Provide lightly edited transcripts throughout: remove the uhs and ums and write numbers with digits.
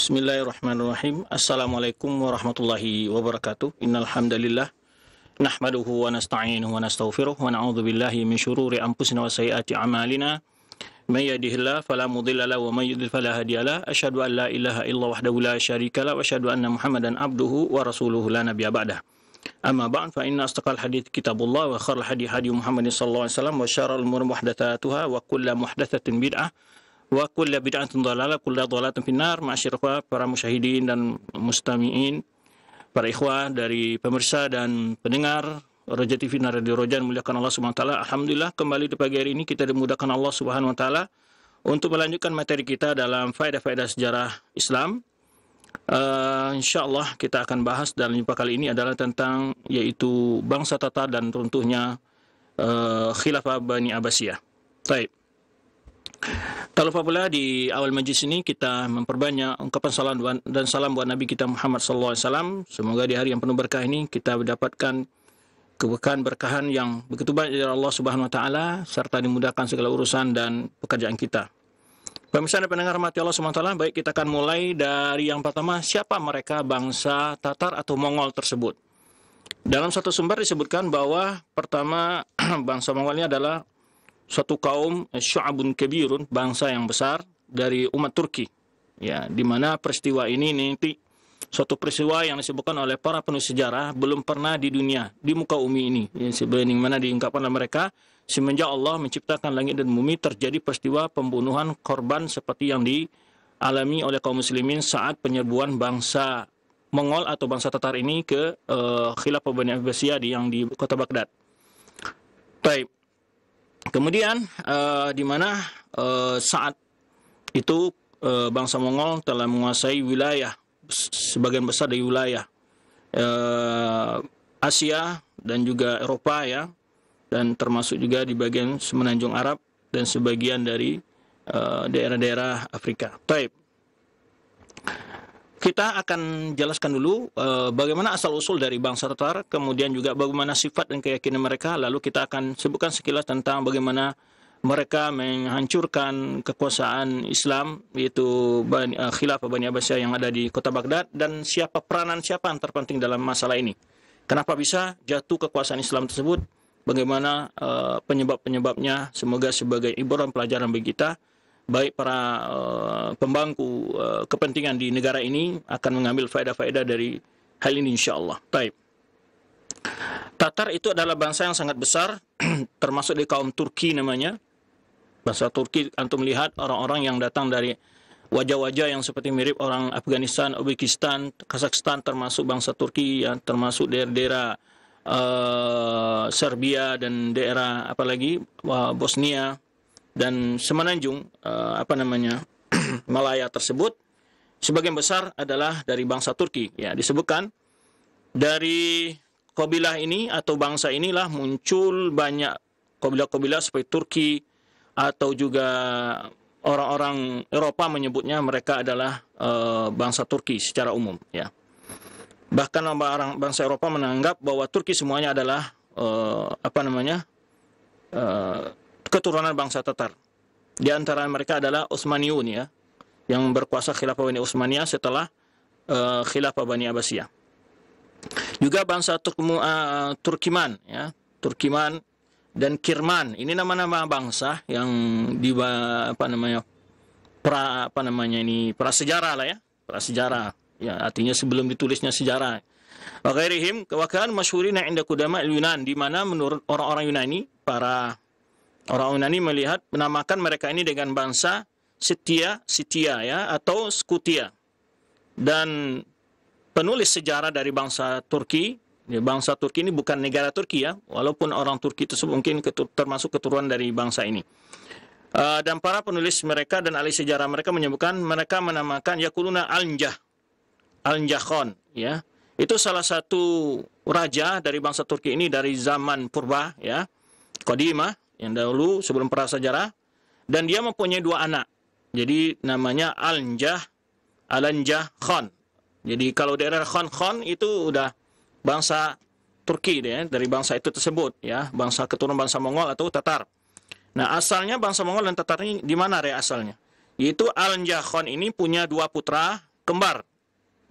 Bismillahirrahmanirrahim. Assalamualaikum warahmatullahi wabarakatuh. Innal hamdalillah nahmaduhu wa nasta'inuhu wa nastaghfiruh wa na'udzu billahi min syururi anfusina wa sayyiati a'malina. May yahdihillahu fala mudilla lahu wa may yudlil fala hadiyalah. Asyhadu an la ilaha illallah wahdahu la syarika lahu wa asyhadu anna Muhammadan abduhu wa rasuluhu la nabiyya ba'dah. Amma ba'd fa inna asdaqal hadits kitabullah wa khairul hadi Muhammadin sallallahu alaihi wasallam wa syarrul umuri muhdatsatuha wa kullu muhdatsatin bid'ah wa kullu bid'atin dhalalah kullu dhalalatin finnar. Ma'asyiral para musyahidin dan mustami'in, para ikhwah dari pemirsa dan pendengar Roja TV dan Radio Roja, muliakan Allah Subhanahu wa taala. Alhamdulillah, kembali di pagi hari ini kita dimudahkan Allah Subhanahu wa taala untuk melanjutkan materi kita dalam faedah-faedah sejarah Islam. Insyaallah kita akan bahas dalam jumpa kali ini adalah tentang yaitu bangsa Tatar dan runtuhnya Khilafah Bani Abbasiyah. Baik. Tak lupa pula di awal majlis ini kita memperbanyak ungkapan salam dan salam buat Nabi kita Muhammad SAW. Semoga di hari yang penuh berkah ini kita mendapatkan keberkahan yang begitu banyak dari Allah Subhanahu wa taala serta dimudahkan segala urusan dan pekerjaan kita. Pemirsa dan pendengar rahmati Allah Subhanahu wa taala, baik, kita akan mulai dari yang pertama, siapa mereka bangsa Tatar atau Mongol tersebut. Dalam satu sumber disebutkan bahwa pertama bangsa Mongol ini adalah suatu kaum syu'abun kabirun, bangsa yang besar dari umat Turki. Ya, di mana peristiwa ini nanti suatu peristiwa yang disebutkan oleh para penulis sejarah belum pernah di dunia, di muka bumi ini. Ya, sebagaimana mana diungkapkan oleh mereka, semenjak Allah menciptakan langit dan bumi terjadi peristiwa pembunuhan korban seperti yang dialami oleh kaum muslimin saat penyerbuan bangsa Mongol atau bangsa Tatar ini ke Khilafah Bani Abbasiyah yang di kota Baghdad. Baik. Kemudian di mana saat itu bangsa Mongol telah menguasai wilayah sebagian besar dari wilayah Asia dan juga Eropa, ya, dan termasuk juga di bagian semenanjung Arab dan sebagian dari daerah-daerah Afrika. Baik. Kita akan jelaskan dulu bagaimana asal-usul dari bangsa Tatar, kemudian juga bagaimana sifat dan keyakinan mereka, lalu kita akan sebutkan sekilas tentang bagaimana mereka menghancurkan kekuasaan Islam, yaitu Khilafah Bani Abbasiyah yang ada di kota Baghdad, dan peranan siapa yang terpenting dalam masalah ini. Kenapa bisa jatuh kekuasaan Islam tersebut, bagaimana penyebab-penyebabnya, semoga sebagai ibarat pelajaran bagi kita, baik para pembangku kepentingan di negara ini akan mengambil faedah-faedah dari hal ini insyaAllah. Baik. Tatar itu adalah bangsa yang sangat besar, termasuk di kaum Turki namanya. Bangsa Turki, antum lihat orang-orang yang datang dari wajah-wajah yang seperti mirip orang Afghanistan, Uzbekistan, Kazakhstan, termasuk bangsa Turki, ya, termasuk daerah-daerah Serbia dan daerah apalagi Bosnia dan semenanjung Malaya tersebut, sebagian besar adalah dari bangsa Turki. Ya, disebutkan dari kabilah ini atau bangsa inilah muncul banyak kabilah-kabilah seperti Turki, atau juga orang-orang Eropa menyebutnya mereka adalah bangsa Turki secara umum. Ya. Bahkan orang bangsa Eropa menganggap bahwa Turki semuanya adalah keturunan bangsa Tatar. Di antara mereka adalah Utsmaniyun, ya, yang berkuasa Khilafah Bani Utsmaniyah setelah Khilafah Bani Abbasiyah. Juga bangsa Turkiman, ya, Turkiman dan Kirman. Ini nama-nama bangsa yang prasejarah lah, ya, prasejarah. Ya, artinya sebelum ditulisnya sejarah. Wa ghairihim wa kan masyhurina 'inda qudama al-Yunan, di mana menurut orang-orang Yunani, orang Yunani melihat menamakan mereka ini dengan bangsa Sitia, ya, atau Skutia. Dan penulis sejarah dari bangsa Turki ini bukan negara Turki, ya, walaupun orang Turki tersebut mungkin termasuk keturunan dari bangsa ini. Dan para penulis mereka dan ahli sejarah mereka menyebutkan mereka menamakan Yakuluna Al-Njah Khan, ya. Itu salah satu raja dari bangsa Turki ini dari zaman purba, ya, Qadimah, yang dahulu sebelum prasejarah, dan dia mempunyai dua anak. Jadi namanya Al-Njah Khan. Jadi kalau daerah Khan itu udah bangsa Turki, ya, dari bangsa itu tersebut, ya, bangsa keturunan bangsa Mongol atau Tatar. Nah, asalnya bangsa Mongol dan Tatar ini di mana asalnya? Yaitu Al-Njah Khan ini punya dua putra kembar.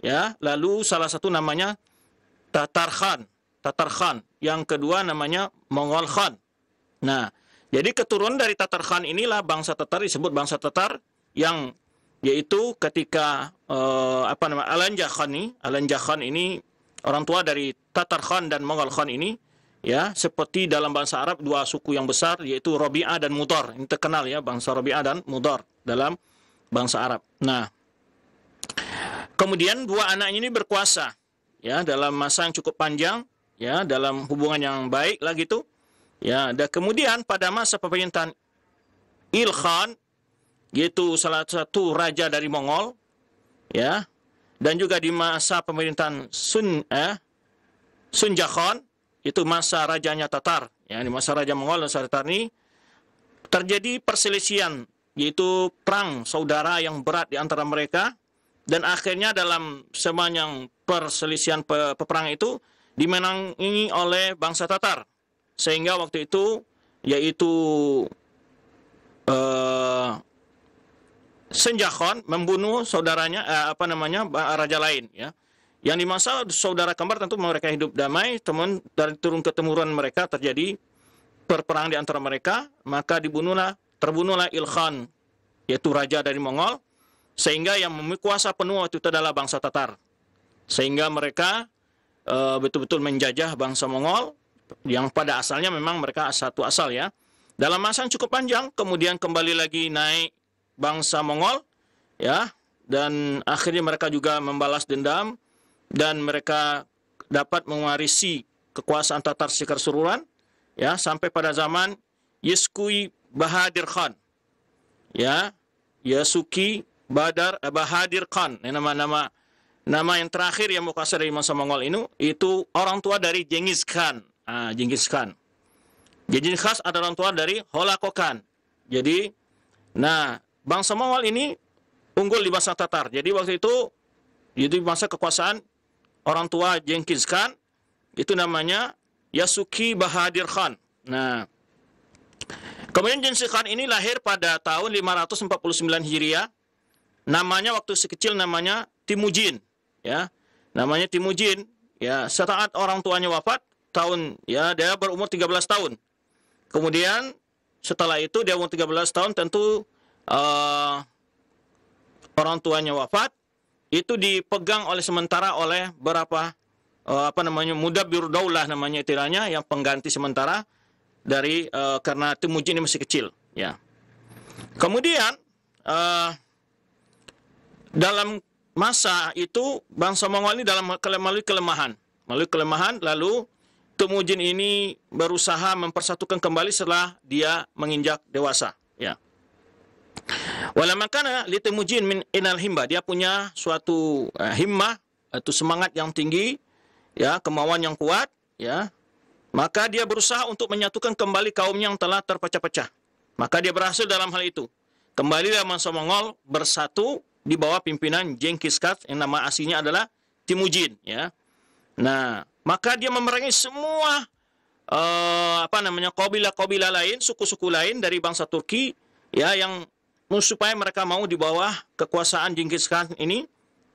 Ya, lalu salah satu namanya Tatar Khan, yang kedua namanya Mongol Khan. Nah, jadi keturunan dari Tatar Khan inilah bangsa Tatar disebut bangsa Tatar, yang yaitu ketika Alan Khan ini orang tua dari Tatar Khan dan Mongol Khan ini, ya, seperti dalam bahasa Arab dua suku yang besar yaitu Rabi'ah dan Mudar. Ini terkenal ya, bangsa Rabi'ah dan Mudar dalam bangsa Arab. Nah, kemudian dua anaknya ini berkuasa ya dalam masa yang cukup panjang, ya, dalam hubungan yang baik lah gitu. Ya, dan kemudian pada masa pemerintahan Ilkhan, yaitu salah satu raja dari Mongol, ya, dan juga di masa pemerintahan Sunja Khan, itu masa rajanya Tatar, ya, di masa raja Mongol dan Tatar ini terjadi perselisihan, yaitu perang saudara yang berat di antara mereka, dan akhirnya dalam sepanjang perselisihan peperangan itu dimenangi oleh bangsa Tatar. Sehingga waktu itu yaitu Senja Khan membunuh saudaranya raja lain, ya. Yang di masa saudara kembar tentu mereka hidup damai, teman dari turun ke temurun mereka terjadi perperang di antara mereka, maka terbunuhlah Ilkhan, yaitu raja dari Mongol, sehingga yang memiliki kuasa penuh waktu itu adalah bangsa Tatar. Sehingga mereka betul-betul menjajah bangsa Mongol, yang pada asalnya memang mereka satu asal, ya. Dalam masa yang cukup panjang, kemudian kembali lagi naik bangsa Mongol, ya, dan akhirnya mereka juga membalas dendam, dan mereka dapat mewarisi kekuasaan Tatar secara keseluruhan, ya, sampai pada zaman Yasuki Bahadir Khan, ya, Yasuki Bahadir Khan, nama yang terakhir yang mukasar dari masa Mongol ini, itu orang tua dari Genghis Khan. Genghis Khan adalah orang tua dari Holako Khan. Jadi, nah, bangsa Mongol ini unggul di bangsa Tatar. Jadi waktu itu masa kekuasaan orang tua Genghis Khan, itu namanya Yasuki Bahadir Khan. Nah, kemudian Genghis Khan ini lahir pada tahun 549 Hijriah. Namanya waktu sekecil namanya Temujin, ya. Namanya Temujin, ya, saat orang tuanya wafat dia berumur 13 tahun. Kemudian setelah itu dia umur 13 tahun, tentu orang tuanya wafat, itu dipegang sementara oleh beberapa Mudabbir Daulah namanya istilahnya, yang pengganti sementara dari karena Temujin ini masih kecil, ya. Kemudian dalam masa itu bangsa Mongol ini melalui kelemahan, lalu Temujin ini berusaha mempersatukan kembali setelah dia menginjak dewasa, ya. Walamma kana li Temujin min inal himma, dia punya suatu himmah, atau semangat yang tinggi, ya, kemauan yang kuat, ya. Maka dia berusaha untuk menyatukan kembali kaumnya yang telah terpecah-pecah. Maka dia berhasil dalam hal itu. Kembali dalam bangsa Mongol bersatu di bawah pimpinan Genghis Khan, yang nama aslinya adalah Temujin, ya. Nah, maka dia memerangi semua kabilah-kabilah lain, suku-suku lain dari bangsa Turki, ya, yang supaya mereka mau di bawah kekuasaan Genghis Khan ini,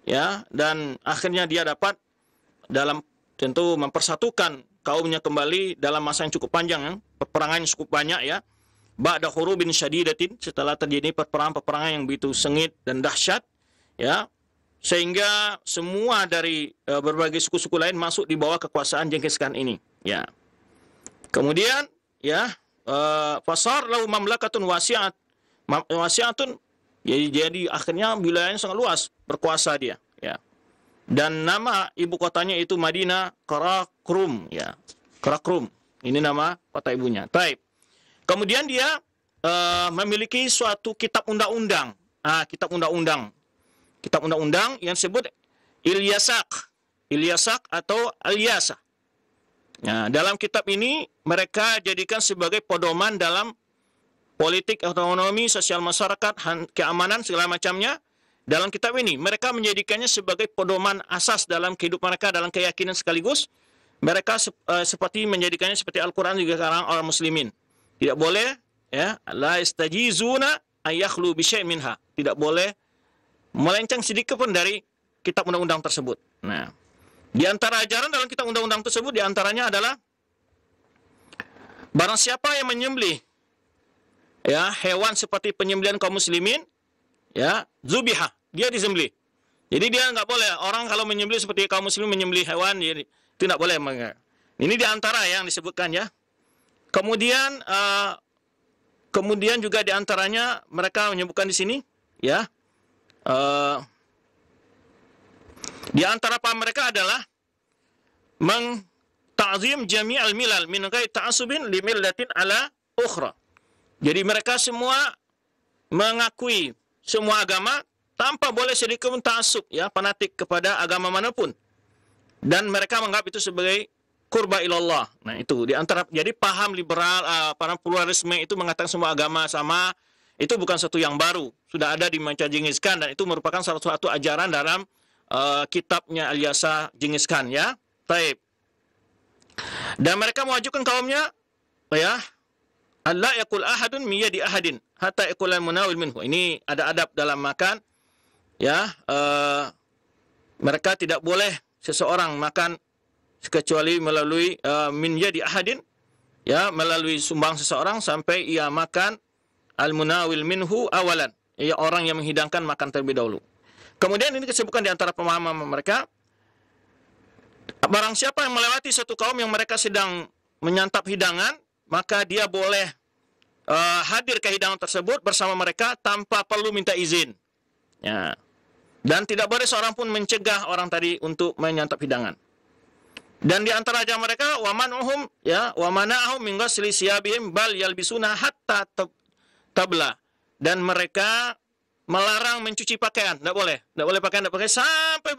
ya, dan akhirnya dia dapat dalam tentu mempersatukan kaumnya kembali dalam masa yang cukup panjang, ya, peperangan yang cukup banyak, ya. Ba'da hurubin syadidatin, setelah terjadi peperangan yang begitu sengit dan dahsyat, ya, sehingga semua dari berbagai suku-suku lain masuk di bawah kekuasaan Genghis Khan ini, ya. Kemudian, ya, fasar lahu mamlakatun wasi'atun, jadi akhirnya wilayahnya sangat luas, berkuasa dia, ya. Dan nama ibu kotanya itu Madinah Karakum, ya. Karakum, ini nama kota ibunya. Baik. Kemudian dia memiliki suatu kitab undang-undang, kitab undang-undang yang disebut Ilyasak atau Al-Yasa. Nah, dalam kitab ini mereka jadikan sebagai pedoman dalam politik, otonomi, sosial masyarakat, keamanan, segala macamnya. Dalam kitab ini mereka menjadikannya sebagai pedoman asas dalam kehidupan mereka, dalam keyakinan sekaligus. Mereka seperti menjadikannya seperti Al-Quran juga sekarang orang muslimin. Tidak boleh, ya, la istajizuna ayakhlu bi syai' minha. Tidak boleh melenceng sedikit pun dari kitab undang-undang tersebut. Nah, di antara ajaran dalam kitab undang-undang tersebut di antaranya adalah barang siapa yang menyembelih ya hewan seperti penyembelihan kaum muslimin, ya zubiha, dia disembelih. Jadi dia nggak boleh orang kalau menyembelih seperti kaum muslimin menyembelih hewan, jadi itu nggak boleh. Ini di antara yang disebutkan ya. Kemudian kemudian juga di antaranya mereka menyebutkan di sini ya. Di antara paham mereka adalah mengta'zim jami'al milal min ghairi ta'assubin li millatin ala ukhra. Jadi mereka semua mengakui semua agama tanpa boleh sedikit pun ta'assub ya, fanatik kepada agama manapun. Dan mereka menganggap itu sebagai qurba ilallah. Nah, itu di antara jadi paham liberal para pluralisme itu mengatakan semua agama sama, itu bukan sesuatu yang baru. Sudah ada di manca Genghis Khan dan itu merupakan salah satu ajaran dalam kitabnya Al-Yasa Genghis Khan ya. Taib. Dan mereka mewajibkan kaumnya ya Allah yaqul ahadun min yadi ahadin hatta yaqul al-munawil minhu. Ini ada adab dalam makan ya. Mereka tidak boleh seseorang makan kecuali melalui min yadi ahadin ya, melalui sumbang seseorang sampai ia makan al-munawil minhu awalan, ya orang yang menghidangkan makan terlebih dahulu. Kemudian ini disebutkan di antara pemahaman mereka, barang siapa yang melewati satu kaum yang mereka sedang menyantap hidangan, maka dia boleh hadir ke hidangan tersebut bersama mereka tanpa perlu minta izin. Ya. Dan tidak boleh seorang pun mencegah orang tadi untuk menyantap hidangan. Dan di antara ajaran mereka, wa man'uhum ya, wa mana'ahum min ghasli siyabihim bal yalbisuna hatta tabla. Dan mereka melarang mencuci pakaian, tidak boleh pakaian, tidak pakai sampai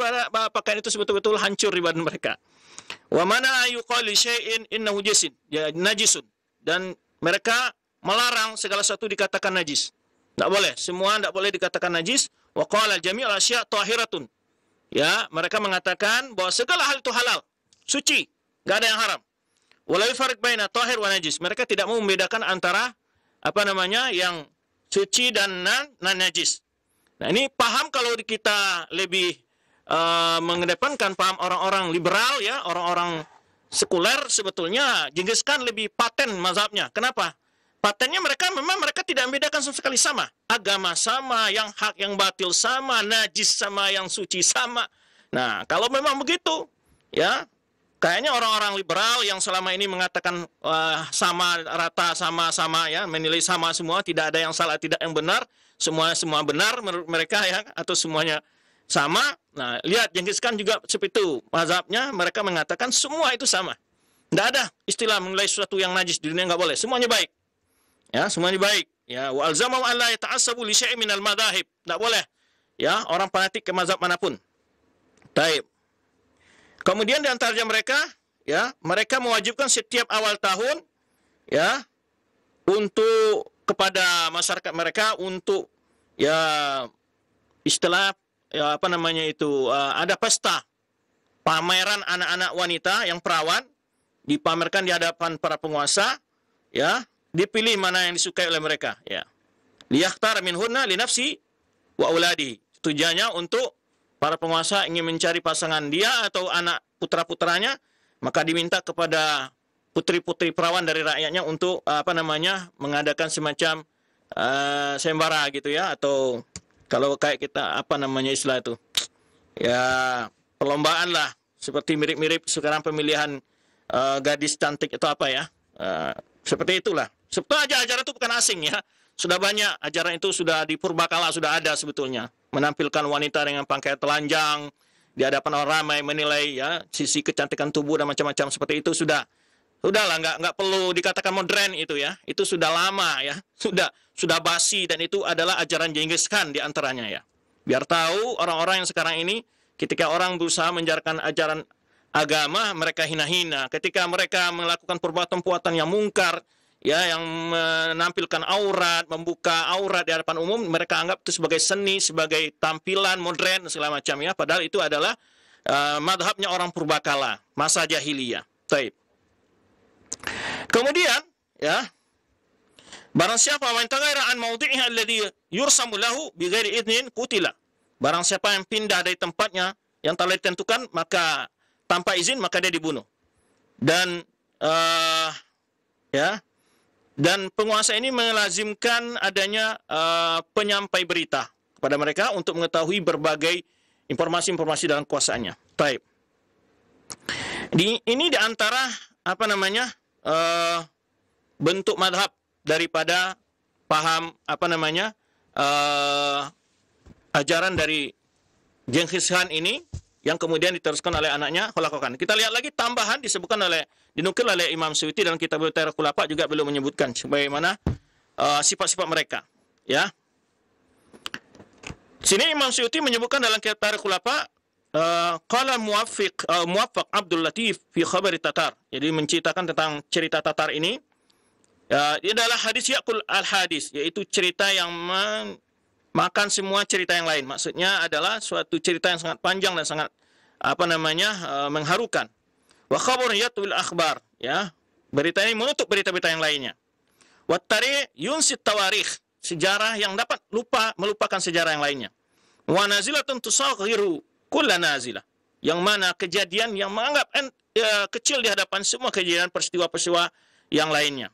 pakaian itu betul-betul hancur di badan mereka. Wa mana yuqalu syai'in innahu jasin, ya najisun. Dan mereka melarang segala sesuatu dikatakan najis. Tidak boleh, semua tidak boleh dikatakan najis. Wa qala jami'ul asya' tahiratun. Ya, mereka mengatakan bahwa segala hal itu halal, suci, enggak ada yang haram. Wala yufarriq baina tahir wa najis. Mereka tidak mau membedakan antara yang suci dan najis. Nah, ini paham kalau kita lebih mengedepankan paham orang-orang liberal ya, orang-orang sekuler, sebetulnya Genghis Khan lebih paten mazhabnya. Kenapa? Patennya mereka tidak membedakan sama sekali, sama. Agama sama, yang hak yang batil sama, najis sama, yang suci sama. Nah, kalau memang begitu, ya, kayaknya orang-orang liberal yang selama ini mengatakan sama, rata, sama ya, menilai sama semua, tidak ada yang salah, tidak yang benar, semua benar menurut mereka ya, atau semuanya sama. Nah, lihat Genghis Khan juga seperti itu mazhabnya, mereka mengatakan semua itu sama. Tidak ada istilah menilai sesuatu yang najis di dunia, nggak boleh, semuanya baik. Ya, semuanya baik. Ya, wa alzamahum an la yata'assabu li syai'in minal madahib. Tidak boleh. Ya, orang fanatik ke mazhab manapun. Taib. Kemudian di antara mereka, ya, mereka mewajibkan setiap awal tahun, ya, untuk kepada masyarakat mereka untuk ya istilah ya ada pesta pameran anak-anak wanita yang perawan dipamerkan di hadapan para penguasa, ya, dipilih mana yang disukai oleh mereka, ya. Liyaktar minhunna li nafsi wa auladi. Tujuannya untuk para penguasa ingin mencari pasangan dia atau anak putra-putranya, maka diminta kepada putri-putri perawan dari rakyatnya untuk mengadakan semacam sembara gitu ya, atau kalau kayak kita istilah itu ya, perlombaan lah, seperti mirip-mirip sekarang pemilihan gadis cantik itu seperti itulah. Sebetulnya ajaran itu bukan asing ya, sudah banyak ajaran itu, sudah di purbakala sudah ada sebetulnya, menampilkan wanita dengan pakaian telanjang di hadapan orang ramai, menilai ya sisi kecantikan tubuh dan macam-macam seperti itu. Sudahlah, nggak perlu dikatakan modern itu ya, itu sudah lama ya, sudah basi, dan itu adalah ajaran Genghis Khan di antaranya ya. Biar tahu orang-orang yang sekarang ini, ketika orang berusaha menjarkan ajaran agama, mereka hina-hina. Ketika mereka melakukan perbuatan-perbuatan yang mungkar, ya, yang menampilkan aurat, membuka aurat di hadapan umum, mereka anggap itu sebagai seni, sebagai tampilan modern segala macam ya. Padahal itu adalah madhabnya orang purbakala, masa jahiliyah. Taib. Kemudian, ya, barang siapa man taghayyara an mawdi'ihi alladhi yursamu lahu bighairi idnin qutila. Barang siapa yang pindah dari tempatnya yang telah ditentukan, maka tanpa izin, maka dia dibunuh. Dan ya, dan penguasa ini melazimkan adanya penyampai berita kepada mereka untuk mengetahui berbagai informasi-informasi dalam kuasaannya. Baik. Ini di antara apa namanya bentuk madhab daripada paham apa namanya ajaran dari Genghis Khan ini yang kemudian diteruskan oleh anaknya Khulafaur Khan. Kita lihat lagi tambahan dinukil oleh Imam Suyuti dalam kitab Tarikh Khulafa juga belum menyebutkan bagaimana sifat-sifat mereka. Ya. Sini Imam Suyuti menyebutkan dalam kitab Tarikh Khulafa qala Muwaffaq Abdul Latif fi khabari Tatar. Jadi menceritakan tentang cerita Tatar ini. Ini adalah hadis yaqul al-hadis, yaitu cerita yang makan semua cerita yang lain. Maksudnya adalah suatu cerita yang sangat panjang dan sangat apa namanya mengharukan. Wa khabarun yatul akhbar, ya. Berita ini menutup berita-berita yang lainnya. Wa tarikh yunsit tawarikh, sejarah yang dapat melupakan sejarah yang lainnya. Wa nazilatun tusaghiru kulla nazilah, yang mana kejadian yang menganggap kecil di hadapan semua kejadian peristiwa-peristiwa yang lainnya.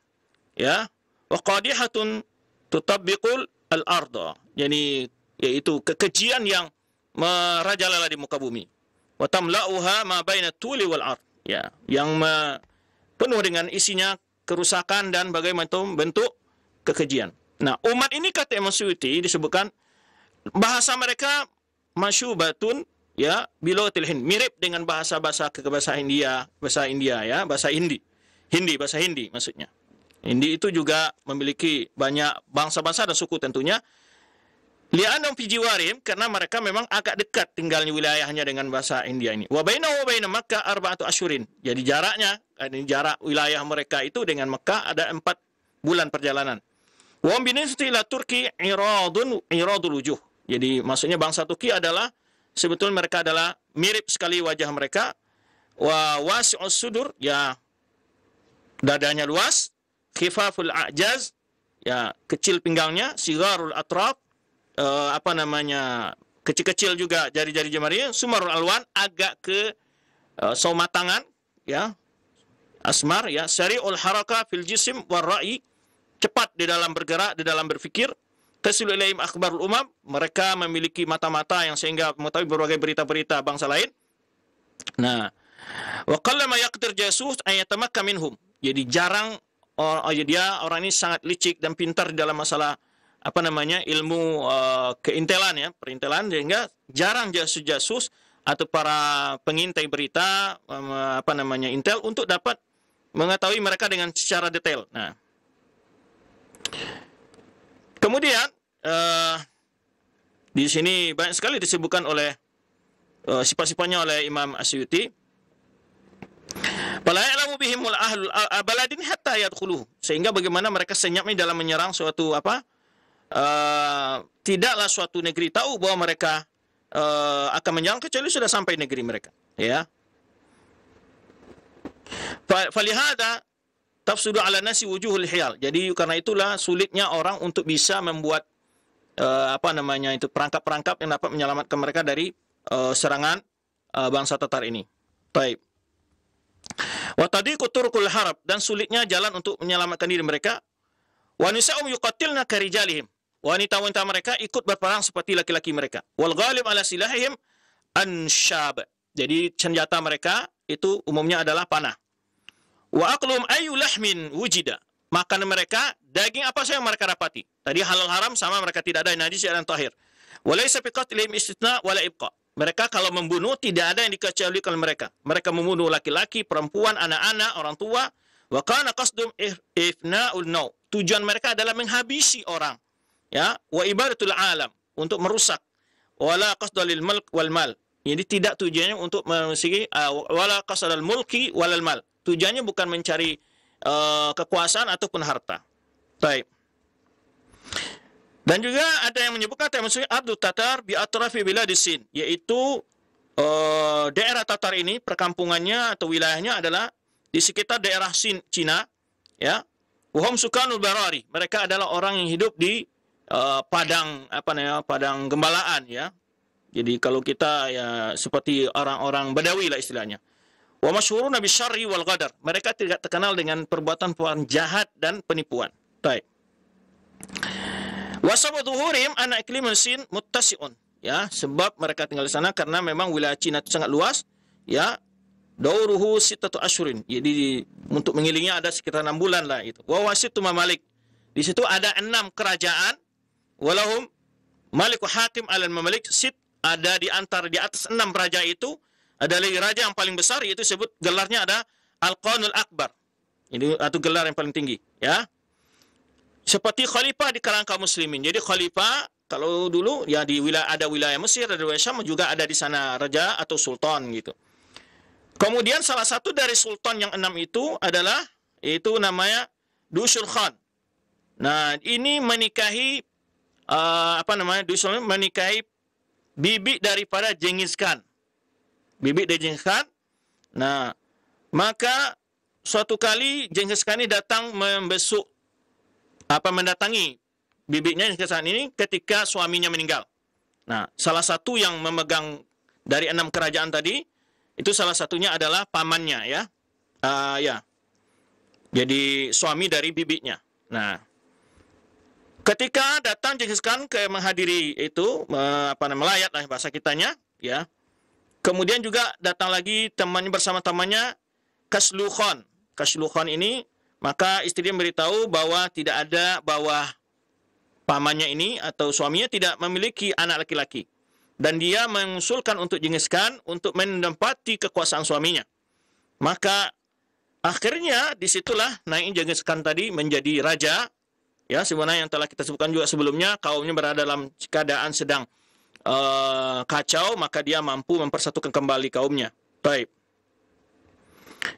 Ya. Wa qadihatun tutabbiqul al-arda, jadi yaitu kekejian yang merajalela di muka bumi. Wa tamla'uha ma baina tuli wal ard, ya, yang penuh dengan isinya kerusakan dan bagaimana bentuk kekejian. Nah, umat ini kata Imam Suyuti disebutkan bahasa mereka masyubatun, ya, bilotil Hind, mirip dengan bahasa India, bahasa India, ya, bahasa Hindi bahasa Hindi maksudnya. Hindi itu juga memiliki banyak bangsa-bangsa dan suku tentunya. Li'annahum fi jiwarim, karena mereka memang agak dekat tinggalnya wilayahnya dengan bahasa India ini. Wa bainahu wa baina Makkah arba'atu asyurin. Jadi jaraknya, jarak wilayah mereka itu dengan Mekah ada 4 bulan perjalanan. Wa binisbati ila Turki iradul wujuh. Jadi maksudnya bangsa Turki adalah sebetulnya mereka adalah mirip sekali wajah mereka. Wa wasi'us sudur, ya, dadanya luas. Khifaful a'jaz, ya, kecil pinggangnya. Sigarul atraf, apa namanya, kecil-kecil juga jari-jari jemarinya. Sumarul alwan, agak ke sauma tangan, ya, asmar, ya. Sari'ul haraka fil jisim war ra'i, cepat di dalam bergerak, di dalam berfikir. Tasil ilaihim akhbarul umam, mereka memiliki mata-mata yang sehingga mengetahui berbagai berita-berita bangsa lain. Nah, wa qallama yaqdir jasus ay yatamakka minhum, jadi jarang dia orang ini sangat licik dan pintar di dalam masalah apa namanya ilmu keintelan, ya, perintelan, sehingga jarang jasus-jasus atau para pengintai berita apa namanya intel untuk dapat mengetahui mereka dengan secara detail. Nah, kemudian di sini banyak sekali disebutkan oleh sifat-sifatnya oleh Imam Asyuti. Fala ya'lamu bihimul ahlul baladin hatta yadkhuluhu, sehingga bagaimana mereka senyapnya dalam menyerang suatu apa tidaklah suatu negeri tahu bahwa mereka akan menyerang kecuali sudah sampai negeri mereka, ya. Falihada tafsudu ala nasi wujuhul hiyal, jadi karena itulah sulitnya orang untuk bisa membuat apa namanya itu perangkap-perangkap yang dapat menyelamatkan mereka dari serangan bangsa Tatar ini. Baik. Wa tadiqu turqul harab, dan sulitnya jalan untuk menyelamatkan diri mereka. Wa nisa'um yuqatilna karijalihim, wanita-wanita mereka ikut berperang seperti laki-laki mereka. Wal ghalib ala silahihim anshab, jadi senjata mereka itu umumnya adalah panah. Wa aqlum ayu lahmin wujida, makan mereka daging apa saja yang mereka dapati. Tadi halal haram sama mereka tidak ada najis dan tahir. Wa laysa fi qatlihim istithna wala ibqa, mereka kalau membunuh tidak ada yang dikecualikan mereka. Mereka membunuh laki-laki, perempuan, anak-anak, orang tua. Wa kana qasdum ifna'ul naw, tujuan mereka adalah menghabisi orang, ya. Wa ibadatul alam, untuk merusak. Wala qasdul mulk wal mal, jadi tidak tujuannya untuk mengusiki wala qasdul mulki wal mal, tujuannya bukan mencari kekuasaan ataupun harta. Baik. Dan juga ada yang menyebutkan maksudnya Abdul Tatar bi atrafi biladisin, yaitu daerah Tatar ini perkampungannya atau wilayahnya adalah di sekitar daerah Cina, ya. Wahum sukanul barari, mereka adalah orang yang hidup di padang apa namanya, padang gembalaan, ya. Jadi kalau kita ya seperti orang-orang Badawi lah istilahnya. Wa masyhuruna bisyarri wal ghadar. Mereka tidak terkenal dengan perbuatan-perbuatan jahat dan penipuan. Baik. Wa sababu dhuhurim ana iklimun Sin muttasi'un. Ya, sebab mereka tinggal di sana karena memang wilayah Cina itu sangat luas, ya. Dauruhu sittatu asyurin. Jadi untuk mengilingnya ada sekitar 6 bulan lah itu. Wa wasitu mamalik. Di situ ada 6 kerajaan. Walahum maliku hakim alal mamalik sit, ada di atas 6 raja itu ada lagi raja yang paling besar, yaitu sebut gelarnya ada Al-Qanul Akbar. Ini atau gelar yang paling tinggi, ya. Seperti khalifah di kalangan kaum muslimin. Jadi khalifah kalau dulu ya di wilayah Mesir, ada wilayah Syam, juga ada di sana raja atau sultan gitu. Kemudian salah satu dari sultan yang 6 itu adalah itu namanya Dushul Khan. Nah, ini menikahi menikahi bibi daripada Genghis Khan. Bibi dari Genghis Khan. Nah, maka suatu kali Genghis Khan ini datang mendatangi bibinya Genghis Khan ini ketika suaminya meninggal. Nah, salah satu yang memegang dari 6 kerajaan tadi itu salah satunya adalah pamannya, ya. Ya. Jadi suami dari bibinya. Nah, ketika datang Genghis Khan menghadiri itu melayat lah bahasa kitanya, ya. Kemudian juga datang lagi temannya bersama temannya Kaslu Khan. Kaslu Khan ini maka istrinya memberitahu bahwa pamannya ini atau suaminya tidak memiliki anak laki-laki, dan dia mengusulkan untuk Genghis Khan untuk menempati kekuasaan suaminya. Maka akhirnya disitulah naik Genghis Khan tadi menjadi raja. Ya, sebenarnya yang telah kita sebutkan juga sebelumnya, kaumnya berada dalam keadaan sedang kacau, maka dia mampu mempersatukan kembali kaumnya. Baik.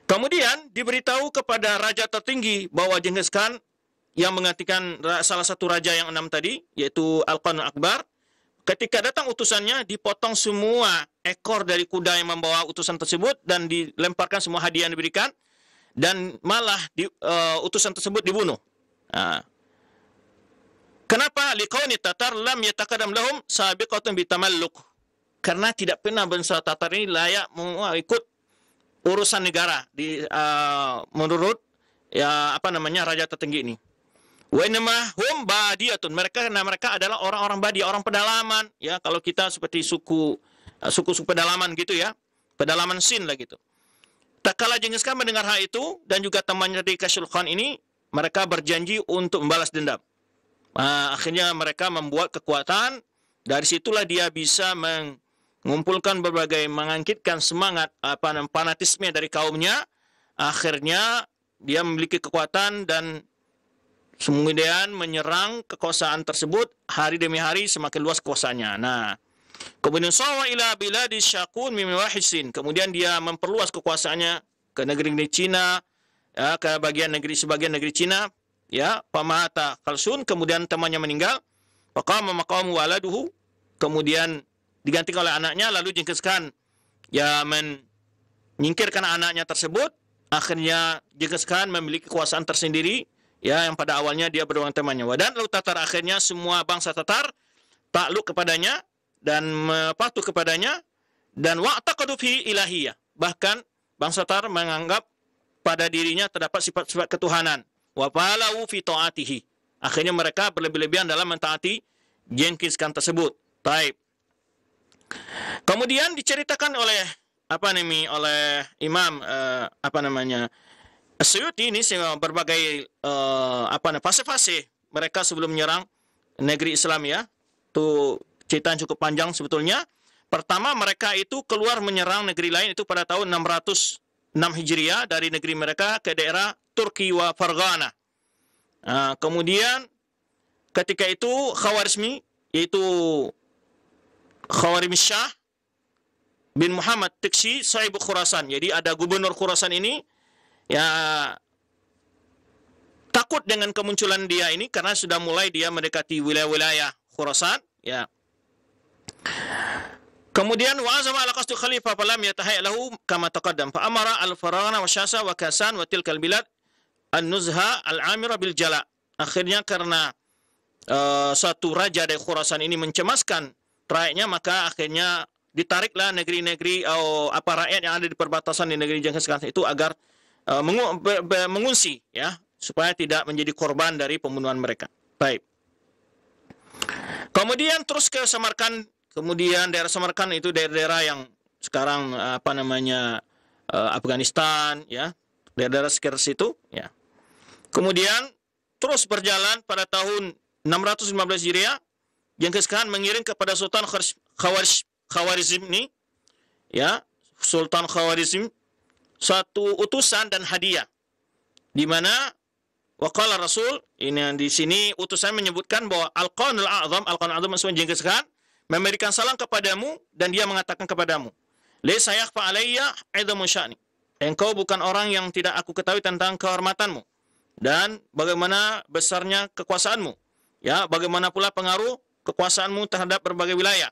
Kemudian diberitahu kepada raja tertinggi bahwa Genghis Khan yang menggantikan salah satu raja yang 6 tadi, yaitu Al-Qanul Akbar, ketika datang utusannya dipotong semua ekor dari kuda yang membawa utusan tersebut dan dilemparkan semua hadiah yang diberikan, dan malah utusan tersebut dibunuh. Nah, kenapa? Liqauni Tatar lam yatakadam lahum sabiqatun bitamalluk. Karena tidak pernah bangsa Tatar ini layak ikut urusan negara menurut raja tertinggi ini. Wa innama hum badiyatun. Mereka adalah orang-orang badia, orang pedalaman, ya. Kalau kita seperti suku pedalaman gitu, ya. Pedalaman Sin lah gitu. Tak kala Genghis Khan mendengar hal itu dan juga temannya di Kashl Khan ini, mereka berjanji untuk membalas dendam. Akhirnya mereka membuat kekuatan. Dari situlah dia bisa mengumpulkan mengangkitkan semangat fanatisme dari kaumnya. Akhirnya dia memiliki kekuatan dan kemudian menyerang kekuasaan tersebut. Hari demi hari semakin luas kekuasaannya. Nah, kemudian sawa ila biladi syakun min wahisin. Kemudian dia memperluas kekuasaannya ke negeri-negeri Cina, ya, ke sebagian negeri Cina. Ya, pamata Kalsun, kemudian temannya meninggal, faqama maqamu waladuhu, kemudian digantikan oleh anaknya, lalu Genghis Khan ya menyingkirkan anaknya tersebut. Akhirnya Genghis Khan memiliki kekuasaan tersendiri, ya, yang pada awalnya dia berdua temannya. Dan lalu Tatar, akhirnya semua bangsa Tatar takluk kepadanya dan patuh kepadanya, dan wa'taqadu fi ilahiyah. Bahkan bangsa Tatar menganggap pada dirinya terdapat sifat-sifat ketuhanan. Wa falau fi ta'atihi. Akhirnya mereka berlebih-lebihan dalam mentaati Genghis Khan tersebut. Taib. Kemudian diceritakan oleh Imam As-Suyuti ini berbagai fase-fase mereka sebelum menyerang negeri Islam, ya. Itu cerita yang cukup panjang sebetulnya. Pertama, mereka itu keluar menyerang negeri lain itu pada tahun 606 Hijriah dari negeri mereka ke daerah Turki wa Farghana. Kemudian ketika itu Khawarizmi, yaitu Khawarizmi Shah bin Muhammad Tiksi Sahibu Khurasan. Jadi ada gubernur Khurasan ini, ya, takut dengan kemunculan dia ini karena sudah mulai dia mendekati wilayah-wilayah Khurasan, ya. Kemudian wa'azama ala qasdi khalifah falam yatahayya lahu kama taqaddam fa amara al-Farghana wa Syasa wa Kasan wa tilkal bilad an-Nuzha al-Amira bil Jala. Akhirnya karena suatu raja dari Khurasan ini mencemaskan rakyatnya, maka akhirnya ditariklah negeri-negeri atau apa rakyat yang ada di perbatasan di negeri Genghis Khan itu agar mengungsi, ya, supaya tidak menjadi korban dari pembunuhan mereka. Baik. Kemudian terus ke Samarkand. Kemudian daerah Samarkand itu daerah-daerah yang sekarang apa namanya Afghanistan, ya, daerah-daerah sekitar situ, ya. Kemudian terus berjalan pada tahun 615 Hijriah, Genghis Khan mengirim kepada Sultan Khawarizm ini, ya, Sultan Khawarizm, suatu utusan dan hadiah, di mana waqala Rasul, ini di sini utusan menyebutkan bahwa Al-Qanul A'zam maksudnya Genghis Khan memberikan salam kepadamu dan dia mengatakan kepadamu, "Laisa yakhfa alayya 'idhamu sya'ni." Engkau bukan orang yang tidak aku ketahui tentang kehormatanmu dan bagaimana besarnya kekuasaanmu, ya, bagaimana pula pengaruh kekuasaanmu terhadap berbagai wilayah.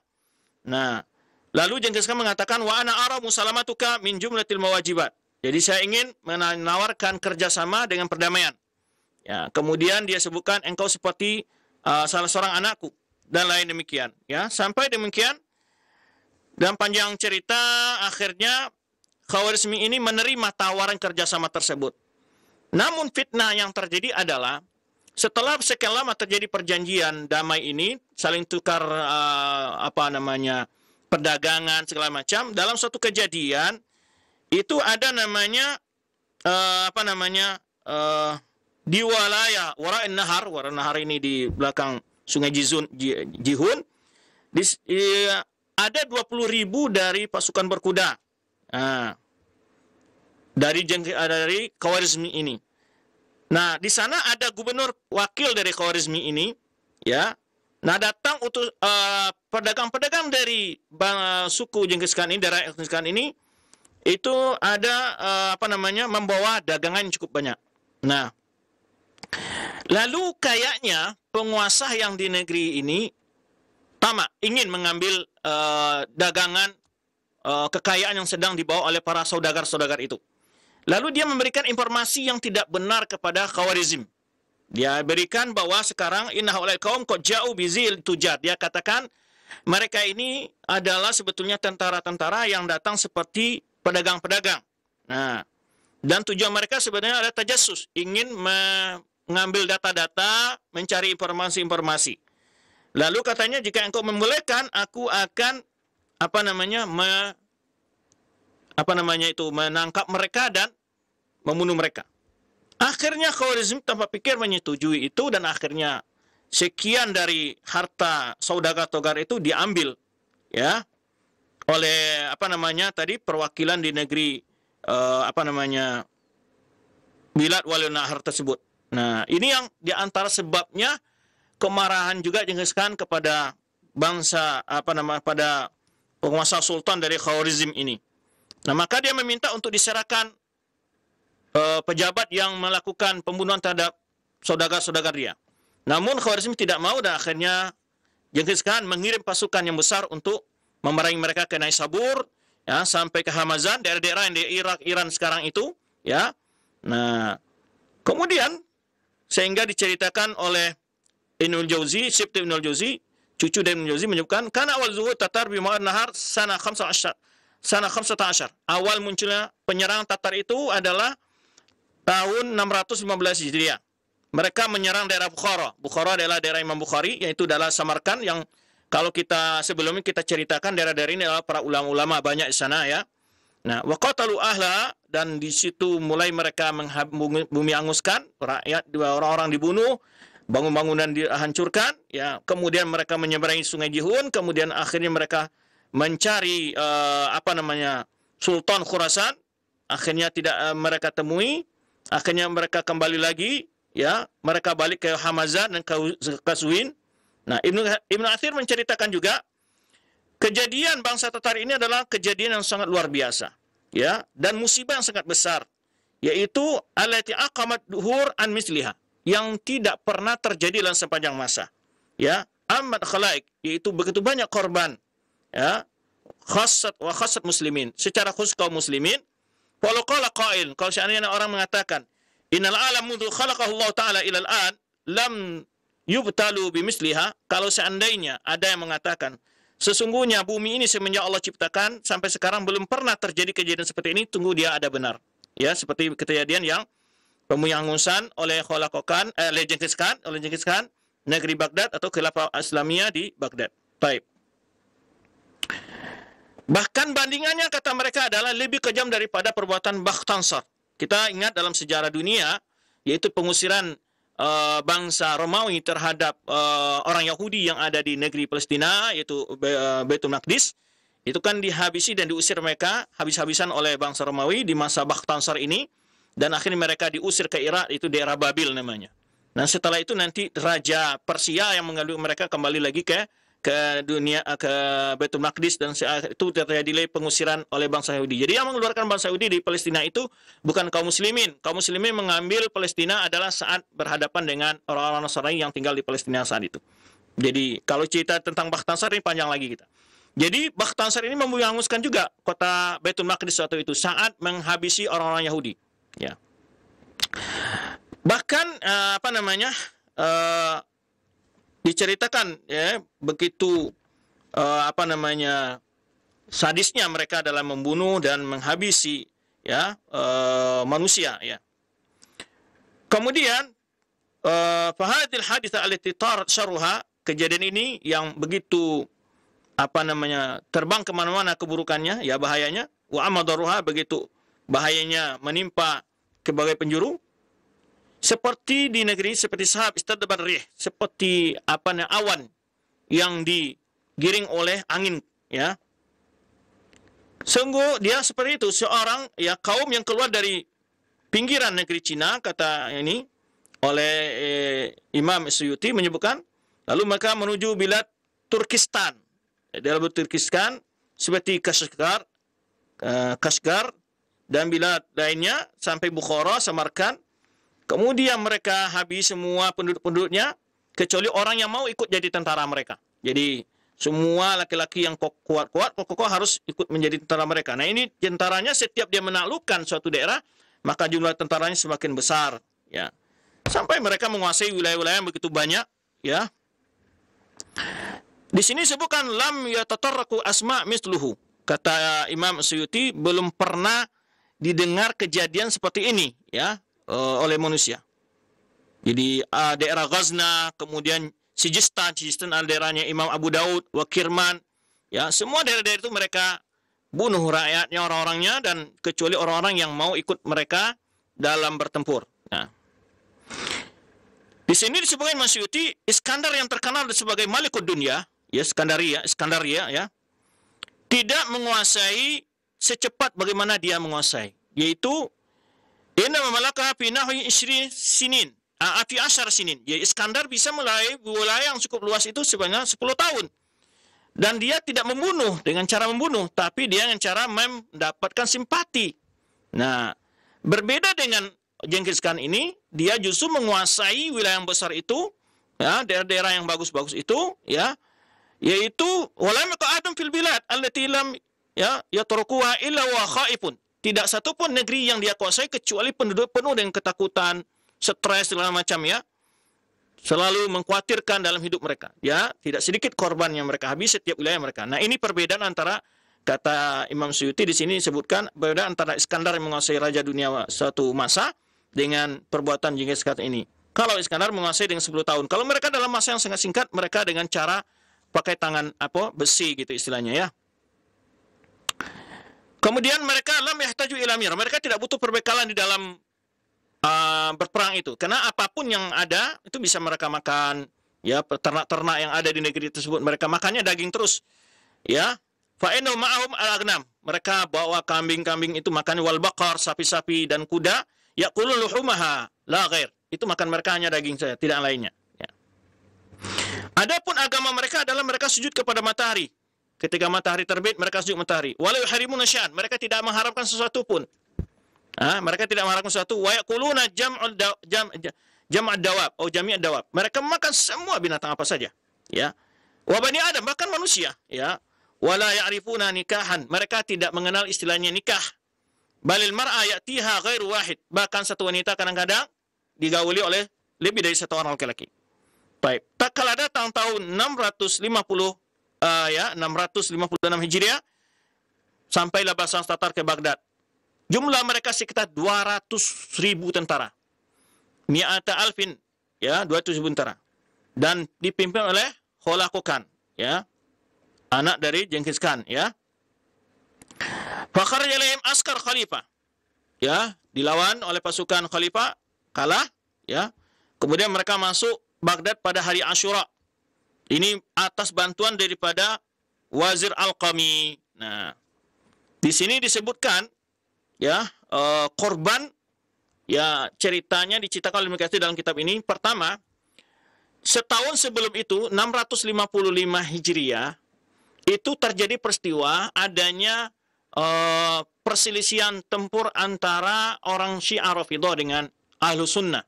Nah, lalu Genghis Khan mengatakan, "Wa ana ara musalamatuka min jumlatil mawajibat." Jadi saya ingin menawarkan kerjasama dengan perdamaian. Ya, kemudian dia sebutkan engkau seperti salah seorang anakku dan lain demikian. Ya, sampai demikian dan panjang cerita akhirnya Khawarizmi ini menerima tawaran kerjasama tersebut. Namun fitnah yang terjadi adalah setelah sekian lama terjadi perjanjian damai ini, saling tukar perdagangan segala macam, dalam suatu kejadian itu ada namanya di walaya Wara'in Nahar, Wara'in Nahar ini di belakang Sungai Jihun, ada 20.000 dari pasukan berkuda. Nah, dari Khawarizmi ini. Nah, di sana ada gubernur wakil dari Khawarizmi ini, ya. Nah, datang pedagang-pedagang dari suku Genghis Khan ini, daerah Genghis Khan ini, itu ada membawa dagangan yang cukup banyak. Nah, lalu kayaknya penguasa yang di negeri ini tamak ingin mengambil dagangan kekayaan yang sedang dibawa oleh para saudagar-saudagar itu. Lalu dia memberikan informasi yang tidak benar kepada Khawarizm. Dia berikan bahwa sekarang inna haulai qaum qad ja'u bizil tujar. Dia katakan mereka ini adalah sebetulnya tentara-tentara yang datang seperti pedagang-pedagang. Nah, dan tujuan mereka sebenarnya ada tajassus, ingin mengambil data-data, mencari informasi-informasi. Lalu katanya jika engkau membolehkan, aku akan menangkap mereka dan membunuh mereka. Akhirnya Khawarizm tanpa pikir menyetujui itu dan akhirnya sekian dari harta saudagar-saudagar itu diambil, ya, oleh perwakilan di negeri Bilad Waliun Nahar tersebut. Nah, ini yang diantara sebabnya kemarahan juga Genghis Khan kepada bangsa pada penguasa sultan dari Khawarizm ini. Nah, maka dia meminta untuk diserahkan pejabat yang melakukan pembunuhan terhadap saudagar-saudagar dia. Namun Khawarizm tidak mau dan akhirnya Genghis Khan mengirim pasukan yang besar untuk memerangi mereka ke Naisabur, ya, sampai ke Hamazan, daerah-daerah yang di Irak, Iran sekarang itu, ya. Nah, kemudian sehingga diceritakan oleh Ibnul Jauzi, Sibti Ibnul Jauzi, cucu dari Ibnul Jauzi menyebutkan karena awal zuhur Tatar bi Ma'an Nahar sana 15. Awal munculnya penyerang Tatar itu adalah tahun 615 Hijriah. Mereka menyerang daerah Bukhara. Bukhara adalah daerah Imam Bukhari, yaitu adalah Samarkand yang kalau kita sebelumnya kita ceritakan daerah-daerah ini adalah para ulama-ulama banyak di sana, ya. Nah, waqatalu ahla, dan di situ mulai mereka bumi anguskan, rakyat, orang-orang dibunuh, bangun-bangunan dihancurkan, ya. Kemudian mereka menyeberangi Sungai Jihun, kemudian akhirnya mereka mencari Sultan Khurasan, akhirnya tidak mereka temui, akhirnya mereka kembali lagi, ya, mereka balik ke Hamazan dan ke Qazwin. Nah, Ibnu Athir menceritakan juga kejadian bangsa Tatar ini adalah kejadian yang sangat luar biasa, ya, dan musibah yang sangat besar, yaitu allati aqamat duhur an misliha, yang tidak pernah terjadi dalam sepanjang masa, ya, amat khalaik, yaitu begitu banyak korban, ya, khassat muslimin, secara khusus kaum muslimin. Walau qala qail, kalau seandainya orang mengatakan innal alam mundu khalaqahu Allah taala ilal an lam yubtalu bimisliha, kalau seandainya ada yang mengatakan sesungguhnya bumi ini semenjak Allah ciptakan sampai sekarang belum pernah terjadi kejadian seperti ini, tunggu dia ada benar. Ya, seperti kejadian yang pemungusan oleh oleh Genghis Khan negeri Baghdad atau Khilafah Islamiyah di Baghdad. Baik. Bahkan bandingannya kata mereka adalah lebih kejam daripada perbuatan Bakhtansar. Kita ingat dalam sejarah dunia, yaitu pengusiran bangsa Romawi terhadap orang Yahudi yang ada di negeri Palestina, yaitu Baitul Maqdis. Itu kan dihabisi dan diusir mereka habis-habisan oleh bangsa Romawi di masa Bakhtansar ini. Dan akhirnya mereka diusir ke Irak, itu daerah Babil namanya. Nah setelah itu nanti Raja Persia yang mengambil mereka kembali lagi ke Baitul Maqdis, dan itu terjadi pengusiran oleh bangsa Yahudi. Jadi yang mengeluarkan bangsa Yahudi di Palestina itu bukan kaum muslimin. Kaum muslimin mengambil Palestina adalah saat berhadapan dengan orang-orang Nasrani yang tinggal di Palestina saat itu. Jadi kalau cerita tentang Bakhtansar ini panjang lagi kita. Jadi Bakhtansar ini menghanguskan juga kota Baitul Maqdis waktu itu saat menghabisi orang-orang Yahudi. Ya. Bahkan diceritakan ya begitu sadisnya mereka dalam membunuh dan menghabisi ya manusia ya. Kemudian fahadil haditha allati tarat syarruha, kejadian ini yang begitu terbang kemana-mana keburukannya ya, bahayanya, wa amadaruha, begitu bahayanya menimpa sebagai penjuru, seperti di negeri seperti sahab istadbar rih, seperti awan yang digiring oleh angin ya. Sungguh dia seperti itu, seorang ya kaum yang keluar dari pinggiran negeri Cina, kata ini oleh Imam Suyuti menyebutkan, lalu mereka menuju bilad Turkistan. Dalam Turkistan seperti Kashgar dan bilad lainnya sampai Bukhara, Samarkand. Kemudian mereka habis semua penduduk-penduduknya kecuali orang yang mau ikut jadi tentara mereka. Jadi semua laki-laki yang kuat-kuat, kokoh harus ikut menjadi tentara mereka. Nah ini tentaranya setiap dia menaklukkan suatu daerah, maka jumlah tentaranya semakin besar. Ya, sampai mereka menguasai wilayah-wilayah yang begitu banyak. Ya, di sini sebutkan lam yatatarraku asma misluhu. Kata Imam Suyuti, belum pernah didengar kejadian seperti ini ya oleh manusia. Jadi daerah Ghazna, kemudian Sijistan adalah daerahnya Imam Abu Daud, wa Kirman, ya semua daerah-daerah itu mereka bunuh rakyatnya, orang-orangnya, dan kecuali orang-orang yang mau ikut mereka dalam bertempur. Nah, di sini disebutkan Imam Suyuti, Iskandar yang terkenal sebagai Malikud Dunya, ya Iskandaria ya, tidak menguasai secepat bagaimana dia menguasai, yaitu inna mamalaka fi nahwi 20 sinin. Afi asyar sinin. Ya, Iskandar bisa mulai wilayah yang cukup luas itu sebanyak 10 tahun. Dan dia tidak membunuh dengan cara membunuh, tapi dia dengan cara mendapatkan simpati. Nah, berbeda dengan Genghis Khan ini, dia justru menguasai wilayah yang besar itu, ya, daerah-daerah yang bagus-bagus itu, ya, yaitu walam qa'adun fil bilad allati lam yatrukuha illa wa khaifun. Tidak satupun negeri yang dia kuasai kecuali penduduk penuh dengan ketakutan, stres segala macam ya, selalu mengkhawatirkan dalam hidup mereka ya, tidak sedikit korban yang mereka habis setiap wilayah mereka. Nah ini perbedaan antara, kata Imam Suyuti di sini sebutkan, perbedaan antara Iskandar yang menguasai raja dunia suatu masa dengan perbuatan Genghis Khan ini. Kalau Iskandar menguasai dengan 10 tahun, kalau mereka dalam masa yang sangat singkat, mereka dengan cara pakai tangan besi gitu istilahnya ya. Kemudian mereka lam yahtaju ila mir, mereka tidak butuh perbekalan di dalam berperang itu, karena apapun yang ada itu bisa mereka makan ya, ternak-ternak yang ada di negeri tersebut mereka makannya daging terus ya. Fa inna ma'ahum al-aghnam, mereka bawa kambing-kambing itu makan, wal baqar, sapi-sapi dan kuda, yaqulun luhumaha la ghair, itu makan mereka hanya daging saja, tidak lainnya ya. Adapun agama mereka adalah mereka sujud kepada matahari, ketika matahari terbit mereka sujud matahari, walau yuharimuna syai'an, mereka tidak mengharamkan sesuatu pun. Mereka tidak mengharapkan sesuatu. Wa yaquluna jam'ad dawab atau jami'ad dawab. Mereka makan semua binatang apa saja, ya. Wa bani Adam, bahkan manusia, ya. Wala ya'rifuna nikahan. Mereka tidak mengenal istilahnya nikah. Balil mar'a ya'tiha ghairu wahid. Bahkan satu wanita kadang-kadang digauli oleh lebih dari satu orang laki-laki. Baik. Tak kala datang tahun 650 ya 656 Hijriah sampailah bangsa Tatar ke Baghdad. Jumlah mereka sekitar 200.000 tentara. Mi'ata alfin, ya, 200.000 tentara. Dan dipimpin oleh Hulagu Khan, ya, anak dari Genghis Khan, ya. Fakharaja alaihim askar khalifah, ya, dilawan oleh pasukan khalifah, kalah, ya. Kemudian mereka masuk Baghdad pada hari Asyura. Ini atas bantuan daripada Wazir Al-Qami. Nah, di sini disebutkan, ya, korban, ya, ceritanya diceritakan oleh Ibnu Katsir dalam kitab ini. Pertama, setahun sebelum itu 655 Hijriah itu terjadi peristiwa adanya perselisihan tempur antara orang Syiah Rafidhah dengan Ahlus Sunnah.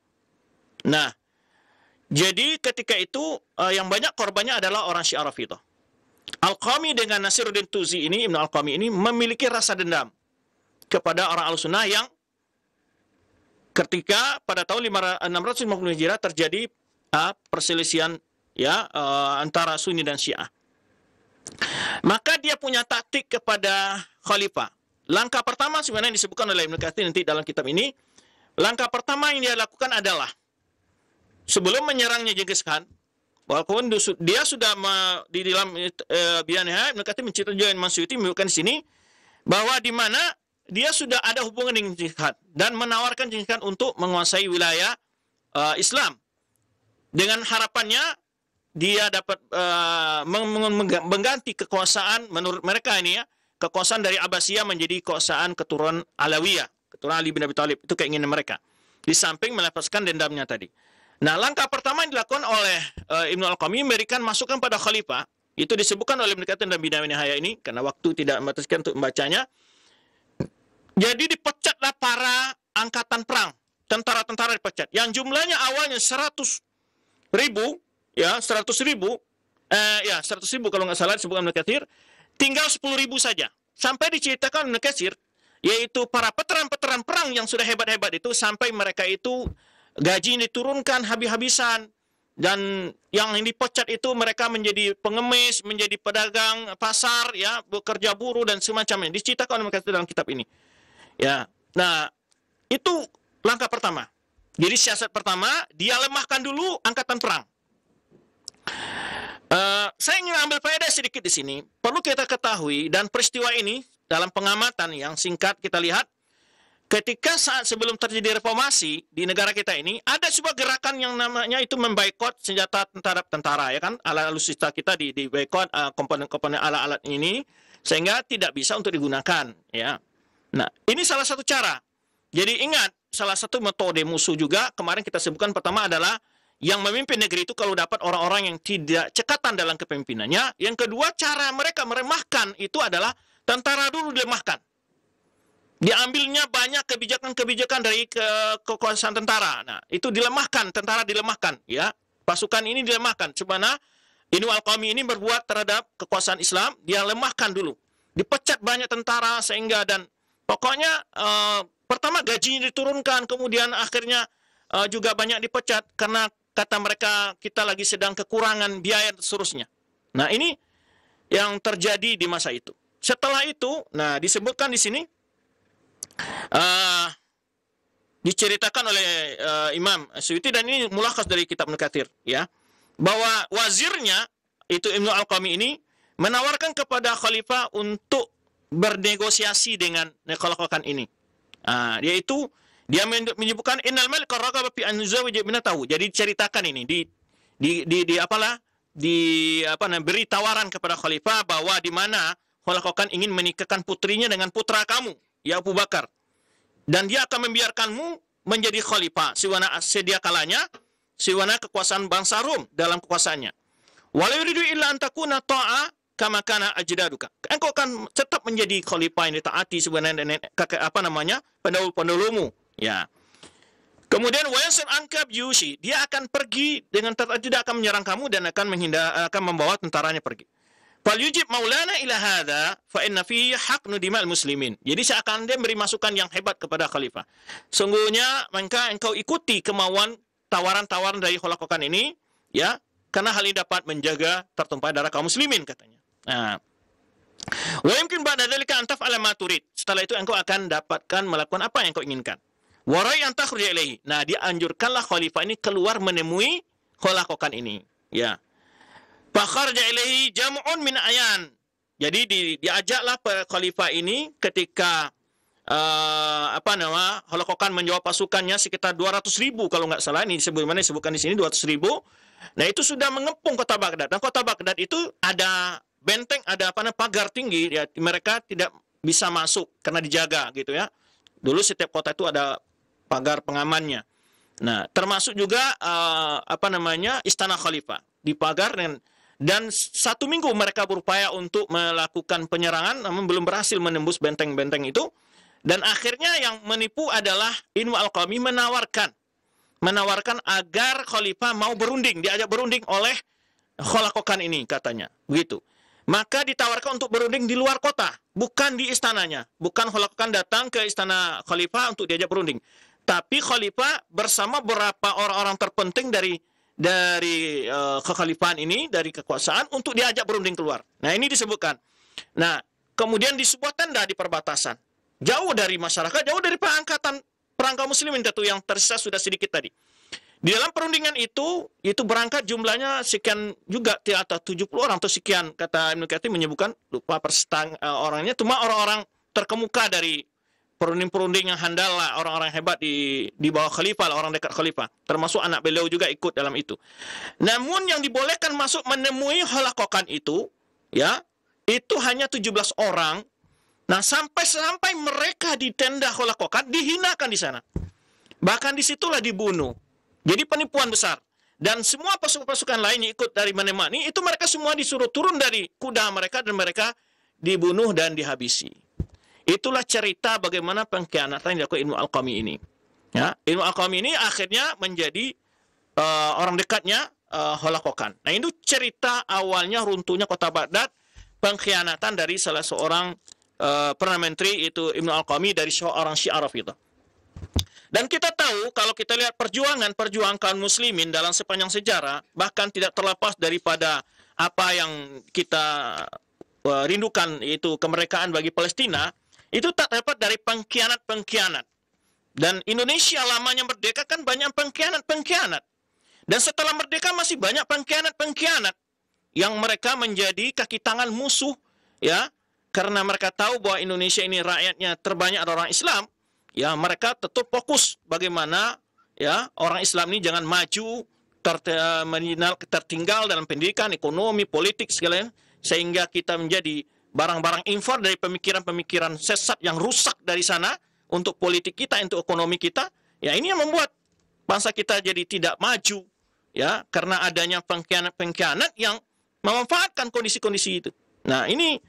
Nah, jadi ketika itu yang banyak korbannya adalah orang Syiah Rafidhah. Al-Qami dengan Nasiruddin Tuzi ini, Ibnu Al-Qami ini memiliki rasa dendam kepada orang Ahlus-Sunnah yang ketika pada tahun 650 Hijriah terjadi perselisihan, ya, antara Sunni dan Syiah. Maka dia punya taktik kepada khalifah. Langkah pertama sebenarnya disebutkan oleh Ibnu Katsir nanti dalam kitab ini. Langkah pertama yang dia lakukan adalah sebelum menyerangnya Genghis Khan, walaupun dia sudah di dalam Bianihaya, Ibnu Katsir menceritakan Imam Suyuti menyebutkan di sini bahwa di mana dia sudah ada hubungan dengan Genghis Khan dan menawarkan Genghis Khan untuk menguasai wilayah Islam dengan harapannya dia dapat mengganti kekuasaan, menurut mereka ini, ya, kekuasaan dari Abbasiyah menjadi kekuasaan keturunan Alawiyah, keturunan Ali bin Abi Thalib. Itu keinginan mereka. Di samping melepaskan dendamnya tadi. Nah, langkah pertama yang dilakukan oleh Ibnu Al-Qami memberikan masukan pada khalifah. Itu disebutkan oleh Ibnu Katsir dan Bidayah Nihaya ini karena waktu tidak membatasi untuk membacanya. Jadi dipecatlah para angkatan perang, tentara-tentara dipecat. Yang jumlahnya awalnya 100.000, ya, 100.000, ya 100.000 kalau nggak salah disebutkan Ibnu Katsir, tinggal 10.000 saja. Sampai diceritakan Ibnu Katsir, yaitu para veteran-veteran perang yang sudah hebat-hebat itu sampai mereka itu gaji diturunkan habis-habisan, dan yang dipecat itu mereka menjadi pengemis, menjadi pedagang pasar, ya, bekerja buruh dan semacamnya. Diceritakan oleh Ibnu Katsir dalam kitab ini. Ya, nah itu langkah pertama. Jadi siasat pertama dia lemahkan dulu angkatan perang. Saya ingin ambil faedah sedikit di sini. Perlu kita ketahui dan peristiwa ini dalam pengamatan yang singkat kita lihat, ketika saat sebelum terjadi reformasi di negara kita ini ada sebuah gerakan yang namanya itu memboikot senjata tentara, ya kan, alat alutsista kita di boikot komponen-komponen alat-alat ini sehingga tidak bisa untuk digunakan, ya. Nah, ini salah satu cara. Jadi ingat, salah satu metode musuh juga kemarin kita sebutkan pertama adalah yang memimpin negeri itu kalau dapat orang-orang yang tidak cekatan dalam kepemimpinannya. Yang kedua, cara mereka meremahkan itu adalah tentara dulu dilemahkan. Diambilnya banyak kebijakan-kebijakan dari kekuasaan tentara. Nah, itu dilemahkan, tentara dilemahkan, ya. Pasukan ini dilemahkan. Sebenarnya Ibnu Al-Qami ini berbuat terhadap kekuasaan Islam, dia lemahkan dulu. Dipecat banyak tentara sehingga dan pokoknya pertama gajinya diturunkan, kemudian akhirnya juga banyak dipecat karena kata mereka kita lagi sedang kekurangan biaya dan seterusnya. Nah, ini yang terjadi di masa itu. Setelah itu, nah disebutkan di sini diceritakan oleh Imam Suyuti dan ini mulakhas dari kitab Ibnu Katsir, ya, bahwa wazirnya itu Ibnu Al-Qami ini menawarkan kepada khalifah untuk bernegosiasi dengan khalifah ini. Yaitu dia menyebutkan innal malik ragaba fi an yuzawwij ibnatahu. Jadi ceritakan ini beri tawaran kepada khalifah bahwa di mana khalifah ingin menikahkan putrinya dengan putra kamu, ya Abu Bakar. Dan dia akan membiarkanmu menjadi khalifah sedia kalanya siwana kekuasaan bangsa Rom dalam kekuasaannya. Wala yuridu illa an takuna ta'a kama kana ajdaduka. Engkau akan tetap menjadi khalifah yang ditaati sebenarnya pendahulu-pendahulumu, ya. Kemudian wayansur anka biusi, dia akan pergi dengan tidak akan menyerang kamu dan akan membawa tentaranya pergi. Fal yujib maulana ila hadza fa inna fihi haqnu dimal muslimin. Jadi seakan dia beri masukan yang hebat kepada khalifah. Sungguhnya maka engkau ikuti kemauan tawaran-tawaran dari khalifah ini, ya, karena hal ini dapat menjaga tertumpah darah kaum muslimin katanya. Nah, wa yumkin ba'da dzalika an taf'ala ma turid. Setelah itu engkau akan dapatkan melakukan apa yang kau inginkan. Wa ra'i an takhruja ilaihi. Nah, dianjurkanlah khalifah ini keluar menemui khalakokan ini. Ya. Fa kharaja ilaihi jam'un min ayan. Jadi diajaklah khalifah ini ketika khalakokan menjawab pasukannya sekitar 200.000 kalau nggak salah, ini disebutkan di sini 200.000. Nah, itu sudah mengepung kota Baghdad. Dan kota Baghdad itu ada benteng, ada pagar tinggi, ya, mereka tidak bisa masuk karena dijaga gitu ya. Dulu setiap kota itu ada pagar pengamannya. Nah, termasuk juga istana khalifah dipagar, dan 1 minggu mereka berupaya untuk melakukan penyerangan, namun belum berhasil menembus benteng-benteng itu. Dan akhirnya yang menipu adalah Ibnu Al-Qami menawarkan agar khalifah mau berunding, diajak berunding oleh khalakokan ini katanya, begitu. Maka ditawarkan untuk berunding di luar kota, bukan di istananya. Bukan khalakokan datang ke istana khalifah untuk diajak berunding, tapi khalifah bersama beberapa orang-orang terpenting dari kekhalifahan ini, dari kekuasaan, untuk diajak berunding keluar. Nah, ini disebutkan. Nah, kemudian di sebuah tenda di perbatasan, jauh dari masyarakat, jauh dari perangkat muslimin tentu yang tersisa sudah sedikit tadi. Di dalam perundingan itu berangkat jumlahnya sekian juga, atau 70 orang atau sekian, kata Ibnu Katsir menyebutkan, lupa orangnya, cuma orang-orang terkemuka dari perunding-perunding yang handal lah, orang-orang hebat di bawah khalifah, orang dekat khalifah, termasuk anak beliau juga ikut dalam itu. Namun yang dibolehkan masuk menemui khalakokan itu, ya, itu hanya 17 orang. Nah, sampai mereka di tenda khalakokan dihinakan di sana. Bahkan disitulah dibunuh. Jadi penipuan besar. Dan semua pasukan-pasukan lainnya ikut dari menemani, itu mereka semua disuruh turun dari kuda mereka dan mereka dibunuh dan dihabisi. Itulah cerita bagaimana pengkhianatan yang dilakukan Ibnu Al-Qami ini. Ya, Ibnu Al-Qami ini akhirnya menjadi orang dekatnya khalakokan. Nah, itu cerita awalnya runtuhnya kota Baghdad, pengkhianatan dari salah seorang Perdana Menteri, itu Ibnu Al-Qami, dari seorang Syi'araf itu. Dan kita tahu kalau kita lihat perjuangan kaum muslimin dalam sepanjang sejarah, bahkan tidak terlepas daripada apa yang kita rindukan, yaitu kemerdekaan bagi Palestina, itu tak dapat dari pengkhianat-pengkhianat. Dan Indonesia lamanya merdeka kan banyak pengkhianat-pengkhianat. Dan setelah merdeka masih banyak pengkhianat-pengkhianat yang mereka menjadi kaki tangan musuh, ya, karena mereka tahu bahwa Indonesia ini rakyatnya terbanyak adalah orang Islam. Ya, mereka tetap fokus bagaimana, ya, orang Islam ini jangan maju, tertinggal dalam pendidikan, ekonomi, politik, segalanya, sehingga kita menjadi barang-barang impor dari pemikiran-pemikiran sesat yang rusak dari sana untuk politik kita, untuk ekonomi kita. Ya, ini yang membuat bangsa kita jadi tidak maju, ya, karena adanya pengkhianat-pengkhianat yang memanfaatkan kondisi-kondisi itu. Nah, ini,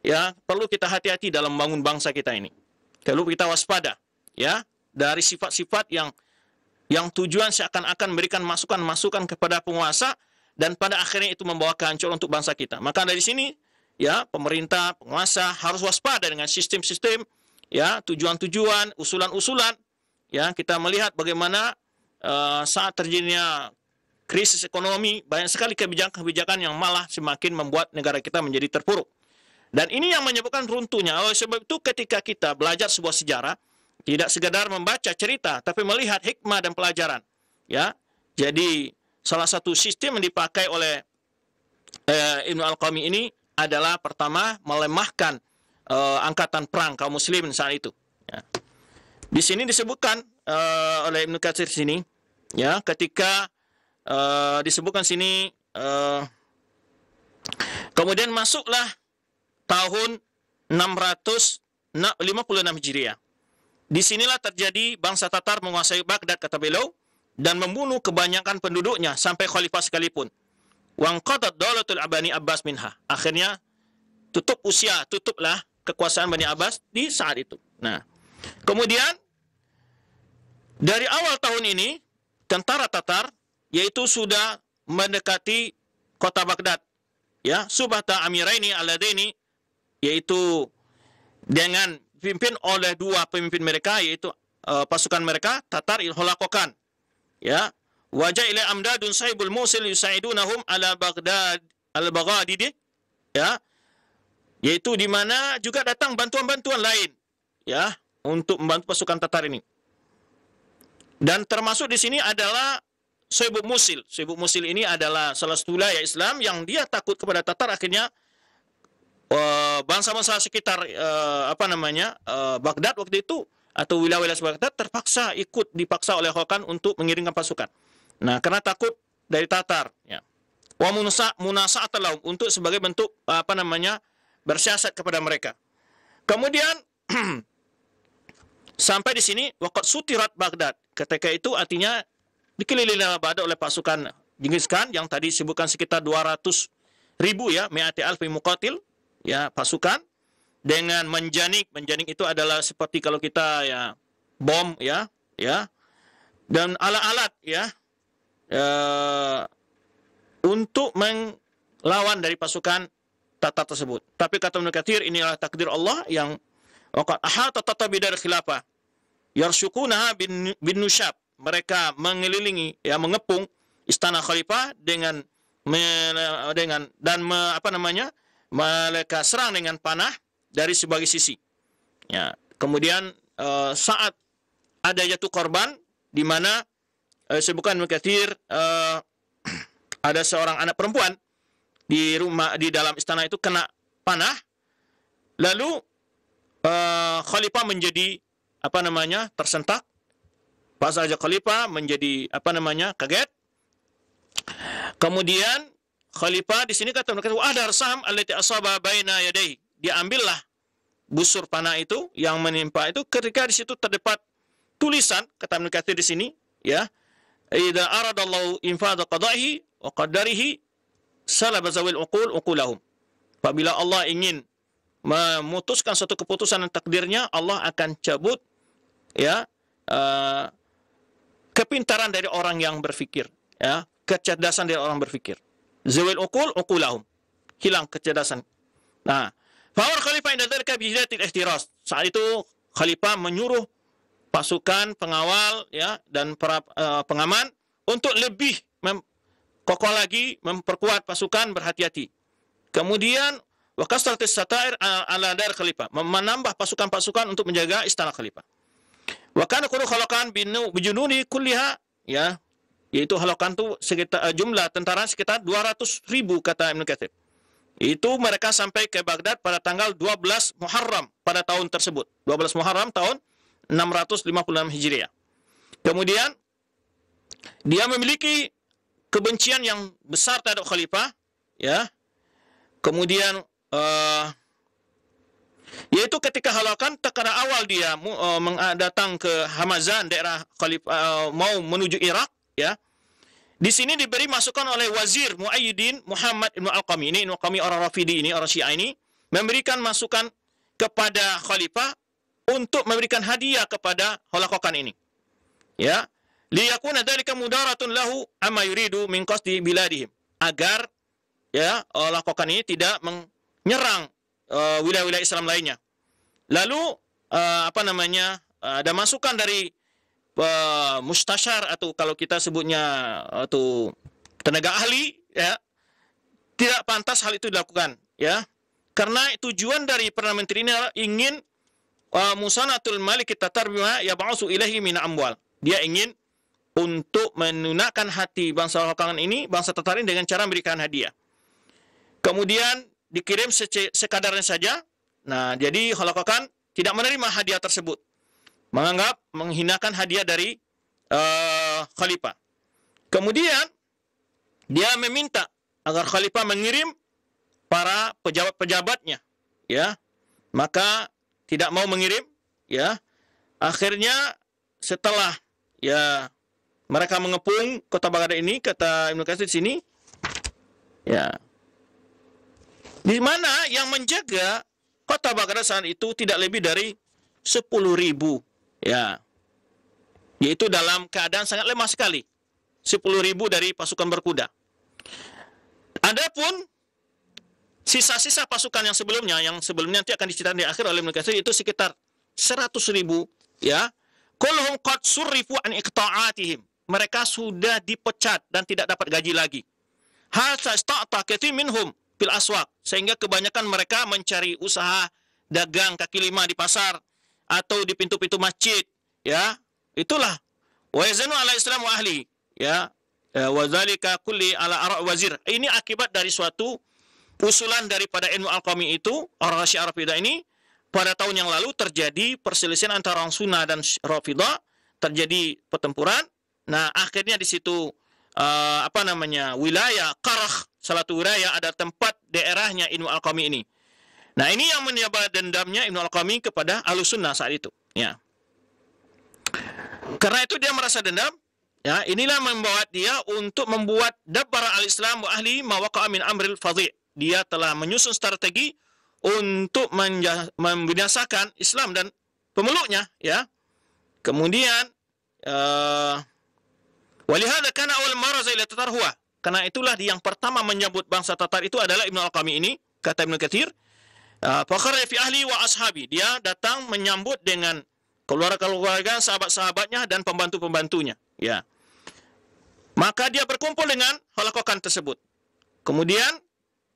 ya, perlu kita hati-hati dalam membangun bangsa kita ini. Perlu kita waspada, ya, dari sifat-sifat yang tujuan seakan-akan memberikan masukan-masukan kepada penguasa, dan pada akhirnya itu membawa kehancuran untuk bangsa kita. Maka dari sini, ya, pemerintah, penguasa harus waspada dengan sistem-sistem, ya, tujuan-tujuan, usulan-usulan. Ya, kita melihat bagaimana saat terjadinya krisis ekonomi, banyak sekali kebijakan-kebijakan yang malah semakin membuat negara kita menjadi terpuruk. Dan ini yang menyebabkan runtuhnya. Oleh sebab itu, ketika kita belajar sebuah sejarah, tidak sekedar membaca cerita, tapi melihat hikmah dan pelajaran. Ya, jadi salah satu sistem yang dipakai oleh Ibnu Al-Qami ini adalah pertama melemahkan angkatan perang kaum muslimin saat itu. Ya. Di sini disebutkan oleh Ibnu Katsir sini, ya, ketika disebutkan sini, kemudian masuklah tahun 656 Hijriah. Disinilah terjadi bangsa Tatar menguasai Baghdad, kata beliau, dan membunuh kebanyakan penduduknya sampai khalifah sekalipun. Wangqadat daulatul Bani Abbas minha. Akhirnya tutuplah kekuasaan Bani Abbas di saat itu. Nah, kemudian dari awal tahun ini tentara Tatar yaitu sudah mendekati kota Baghdad. Ya, Subhata Amiraini Aladaini, yaitu dengan dipimpin oleh dua pemimpin mereka, yaitu pasukan mereka Tatar Holakokan, ya, wajah ila amdadun sahibul Musil yusaidunahum ala Baghdad al-Baghdadi, ya, yaitu di mana juga datang bantuan-bantuan lain ya untuk membantu pasukan Tatar ini. Dan termasuk di sini adalah Suhaib Musil. Suhaib Musil ini adalah salah satu wilayah Islam yang dia takut kepada Tatar, akhirnya bangsa-bangsa sekitar Baghdad waktu itu atau wilayah-wilayah Baghdad dipaksa oleh Khakan untuk mengirimkan pasukan. Nah, karena takut dari Tatar, ya. Wa munasa'at lahum, untuk sebagai bentuk bersiasat kepada mereka. Kemudian sampai di sini waqad sutirat Baghdad. Ketika itu artinya dikelilingi Baghdad oleh pasukan Genghis Khan yang tadi disebutkan sekitar 200.000 ya, mi'ati alfi muqatil ya, pasukan dengan menjanik. Menjanik itu adalah seperti kalau kita ya bom ya dan alat-alat ya untuk melawan dari pasukan Tatar tersebut. Tapi kata Ibnu Katsir, inilah takdir Allah yang waqad ahata tatabidar khilafah yarsyukunaha bin nusyab. Mereka mengelilingi ya, mengepung istana khalifah dengan mereka serang dengan panah dari sebagai sisi. Ya, kemudian saat ada jatuh korban di mana sebutkan Ibnu Katsir ada seorang anak perempuan di dalam istana itu kena panah, lalu khalifah menjadi tersentak. Pas saja khalifah menjadi kaget. Kemudian khalifah di sini kata mereka, ada rasam allati asaba baina yadayhi. Dia ambillah busur panah itu yang menimpa itu, ketika di situ terdapat tulisan, kata Ibnu Katsir di sini ya, idza aradallahu infadha qada'ihi wa qadarihi salaba zawil uqulahum. Apabila Allah ingin memutuskan suatu keputusan dan takdirnya, Allah akan cabut ya kepintaran dari orang yang berfikir, ya, kecerdasan dari orang berfikir. Zawil uqulahum, hilang kecerdasan. Nah, fawar khalifah inda dzalika bi hidayatil ihtiras. Saat itu khalifah menyuruh pasukan pengawal ya dan para pengaman untuk lebih kokoh lagi, memperkuat pasukan, berhati-hati. Kemudian wa kasratis satair ala dar khalifah, menambah pasukan-pasukan untuk menjaga istana khalifah. Wa kana kullu khalaqan bijununi kulliha, ya, yaitu Khalaqan itu sekitar jumlah tentara sekitar 200.000 kata Ibnu Katsir. Itu mereka sampai ke Baghdad pada tanggal 12 Muharram pada tahun tersebut. 12 Muharram tahun 656 Hijriah. Kemudian dia memiliki kebencian yang besar terhadap khalifah, ya. Kemudian yaitu ketika Khalaqan terkena awal dia datang ke Hamazan, daerah khalifah, mau menuju Irak, ya. Di sini diberi masukan oleh Wazir Muayyidin Muhammad Ibn Al-Qami. Ini Ibn Al-Qami orang Rafidi ini, orang Syiah ini, memberikan masukan kepada khalifah untuk memberikan hadiah kepada Khalaqan ini. Ya, liyakuna dzalika mudaratun lahu amma yuridu min qasdi biladihim. Agar ya Khalaqan ini tidak menyerang wilayah-wilayah Islam lainnya. Lalu ada masukan dari mustasyar atau kalau kita sebutnya atau tenaga ahli, ya, tidak pantas hal itu dilakukan, ya, karena tujuan dari Perdana Menteri ini adalah ingin musanatul malik Tatar bima yab'asu ilahi min amwal. Dia ingin untuk menunakkan hati bangsa Khalaqan ini, bangsa Tatar ini, dengan cara memberikan hadiah. Kemudian dikirim sekadarnya saja. Nah, jadi Khalaqan tidak menerima hadiah tersebut, menganggap menghinakan hadiah dari khalifah. Kemudian dia meminta agar khalifah mengirim para pejabat-pejabatnya, ya. Maka tidak mau mengirim, ya. Akhirnya setelah ya mereka mengepung kota Baghdad ini, kata Ibnu Katsir di sini, ya, di mana yang menjaga kota Baghdad saat itu tidak lebih dari 10.000, ya, yaitu dalam keadaan sangat lemah sekali. 10.000 dari pasukan berkuda. Adapun sisa-sisa pasukan yang sebelumnya nanti akan diceritakan di akhir oleh Ibnu Katsir, itu sekitar 100.000, ya. Kulluhum qad surrifu an iqta'atihim. Mereka sudah dipecat dan tidak dapat gaji lagi. Hatta ista'ta katsir minhum fil aswaq, sehingga kebanyakan mereka mencari usaha dagang kaki lima di pasar atau di pintu-pintu masjid, ya. Itulah wa yazanu ala islam wa ahli, ya. Wa dzalika kulli ala ara' wazir. Ini akibat dari suatu usulan daripada ilmu al-qami itu, orang Syiah Rafidah ini. Pada tahun yang lalu terjadi perselisihan antara orang Sunnah dan Rafidah, terjadi pertempuran. Nah, akhirnya di situ wilayah Qarah, salah satu wilayah ada tempat daerahnya Ibnu Al-Qami ini. Nah, ini yang menyebabkan dendamnya Ibnu Al-Qami kepada Ahlussunnah saat itu, ya. Karena itu dia merasa dendam, ya. Inilah membawa dia untuk membuat Dabbara al-Islam wa ahli ma waqa'a min amril fadhi'. Dia telah menyusun strategi untuk membinasakan Islam dan pemeluknya, ya. Kemudian walihada kana awal maraza ila Tatar huwa. Karena itulah yang pertama menyebut bangsa Tatar itu adalah Ibnu Al-Qami ini, kata Ibnu Katsir. Fakhara fi ahli wa ashabi. Dia datang menyambut dengan keluarga-keluarga, sahabat-sahabatnya dan pembantu-pembantunya, ya. Maka dia berkumpul dengan Halakokan tersebut. Kemudian,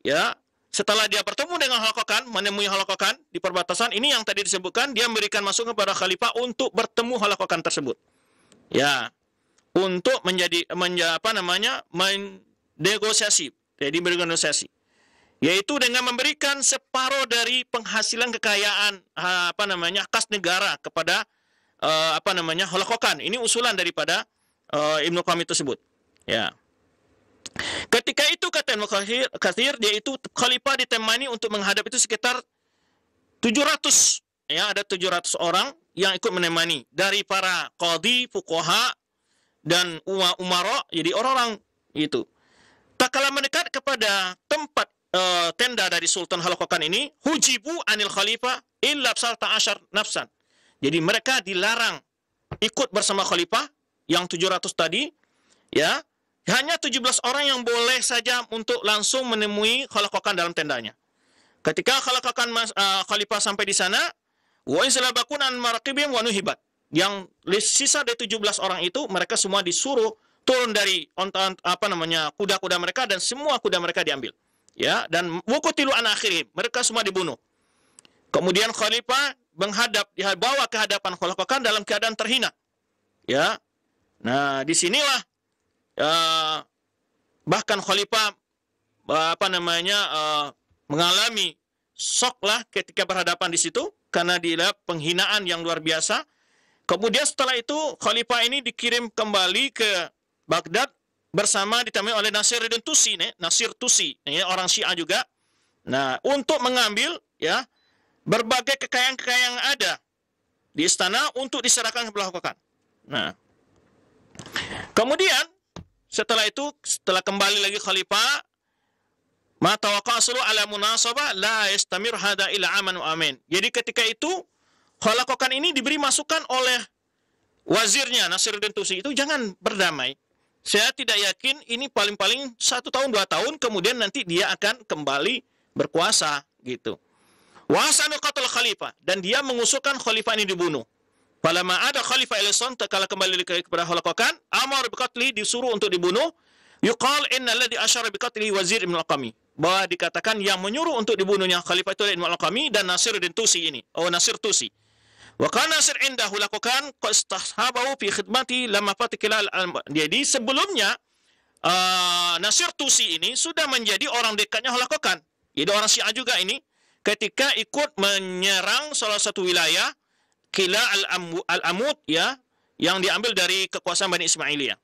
ya, setelah dia bertemu dengan Halakokan, menemui Halakokan di perbatasan, ini yang tadi disebutkan, dia memberikan masukan kepada khalifah untuk bertemu Halakokan tersebut. Ya, untuk mennegosiasi. Jadi bernegosiasi. Yaitu dengan memberikan separuh dari penghasilan kekayaan kas negara kepada Halakokan. Ini usulan daripada Ibnu Qami tersebut. Ya. Ketika itu kata Ibnu Katsir, dia itu khalifah ditemani untuk menghadap itu sekitar 700, ya, ada 700 orang yang ikut menemani dari para qadhi, fuqaha dan umara, jadi orang-orang itu. Tak kala mendekat kepada tempat tenda dari Sultan Halakokan ini, hujibu anil khalifah illa 19 nafsan. Jadi mereka dilarang ikut bersama khalifah yang 700 tadi, ya. Hanya 17 orang yang boleh saja untuk langsung menemui Halakokan dalam tendanya. Ketika khalifah sampai di sana, wa insalabakun an maraqibihim wa nuhibat. Yang sisa dari 17 orang itu, mereka semua disuruh turun dari kuda-kuda mereka dan semua kuda mereka diambil. Ya, dan wukutilu an akhirihim. Mereka semua dibunuh. Kemudian khalifah dibawa ke hadapan Halakokan dalam keadaan terhina. Ya. Nah, disinilah bahkan khalifah mengalami shock lah ketika berhadapan di situ karena dia penghinaan yang luar biasa. Kemudian setelah itu khalifah ini dikirim kembali ke Baghdad bersama ditemani oleh Nasiruddin Tusi, Nasir Tusi, orang Syiah juga. Nah, untuk mengambil, ya, berbagai kekayaan-kekayaan yang ada di istana untuk diserahkan ke Halakokan. Nah, kemudian setelah itu, setelah kembali lagi khalifah, ma tawaqqa'u ala munasabah la yastamir hada ila aman wa amin. Jadi ketika itu Halakokan ini diberi masukan oleh wazirnya Nasiruddin Tusi itu jangan berdamai. Saya tidak yakin ini paling-paling 1 tahun 2 tahun kemudian nanti dia akan kembali berkuasa gitu. Wa hasanu qatl khalifah, dan dia mengusulkan khalifah ini dibunuh. Falamma ada khalifah Al-Islam, kala kembali kepada Halakokan, amar biqatli, disuruh untuk dibunuh. Yuqal inna alladhi asyara biqatli wazir Ibnu Al-Qami, bahwa dikatakan yang menyuruh untuk dibunuhnya khalifah itu Ibnu Al-Qami dan Nasiruddin Tusi ini, Nasir Tusi. Wa kana Nasir indahu Halakokan qad istahsabahu fi khidmati lamma fatikilal. Jadi sebelumnya Nasir Tusi ini sudah menjadi orang dekatnya Halakokan. Jadi orang Syiah juga ini ketika ikut menyerang salah satu wilayah Kila al-Amud, ya, yang diambil dari kekuasaan Bani Ismailiyah.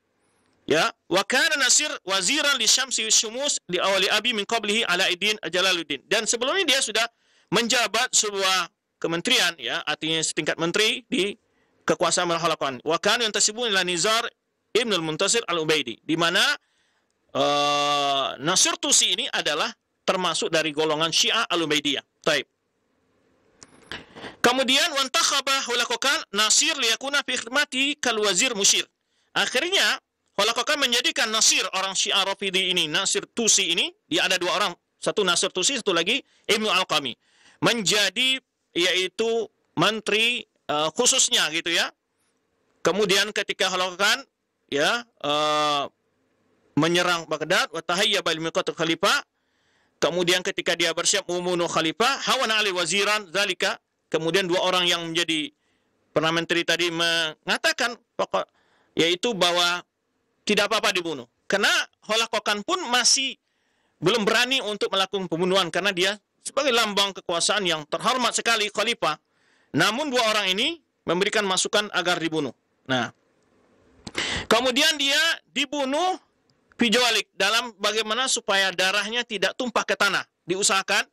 Ya, wa kana Nasir waziran li Syamsi Syumus li awali abi min qablihi Alauddin Jalaluddin. Dan sebelumnya dia sudah menjabat sebuah kementerian, ya, artinya setingkat menteri di kekuasaan Halakokan. Wa kana yantasibun ila Nizar Ibn al-Muntasir al-Ubaidi, di mana Nasir Tusi ini adalah termasuk dari golongan Syiah al-Ubaidiyah. Taib. Kemudian wantakhaba Halakokan Nasir liyakuna fi khidmati kal wazir musyir. Akhirnya Halakokan menjadikan Nasir, orang Syiah Rafidhi ini, Nasir Tusi ini, dia ada 2 orang, satu Nasir Tusi, satu lagi Ibnu Al-Qami, menjadi yaitu menteri khususnya gitu, ya. Kemudian ketika Halakokan, ya, menyerang Baghdad wa tahayya bil miqat khalifah, kemudian ketika dia bersiap membunuh khalifah, hawana ali waziran zalika, kemudian dua orang yang menjadi Perdana Menteri tadi mengatakan yaitu bahwa tidak apa-apa dibunuh. Karena Holakokan pun masih belum berani untuk melakukan pembunuhan karena dia sebagai lambang kekuasaan yang terhormat sekali khalifah. Namun dua orang ini memberikan masukan agar dibunuh. Nah, kemudian dia dibunuh Fijawalik dalam bagaimana supaya darahnya tidak tumpah ke tanah. Diusahakan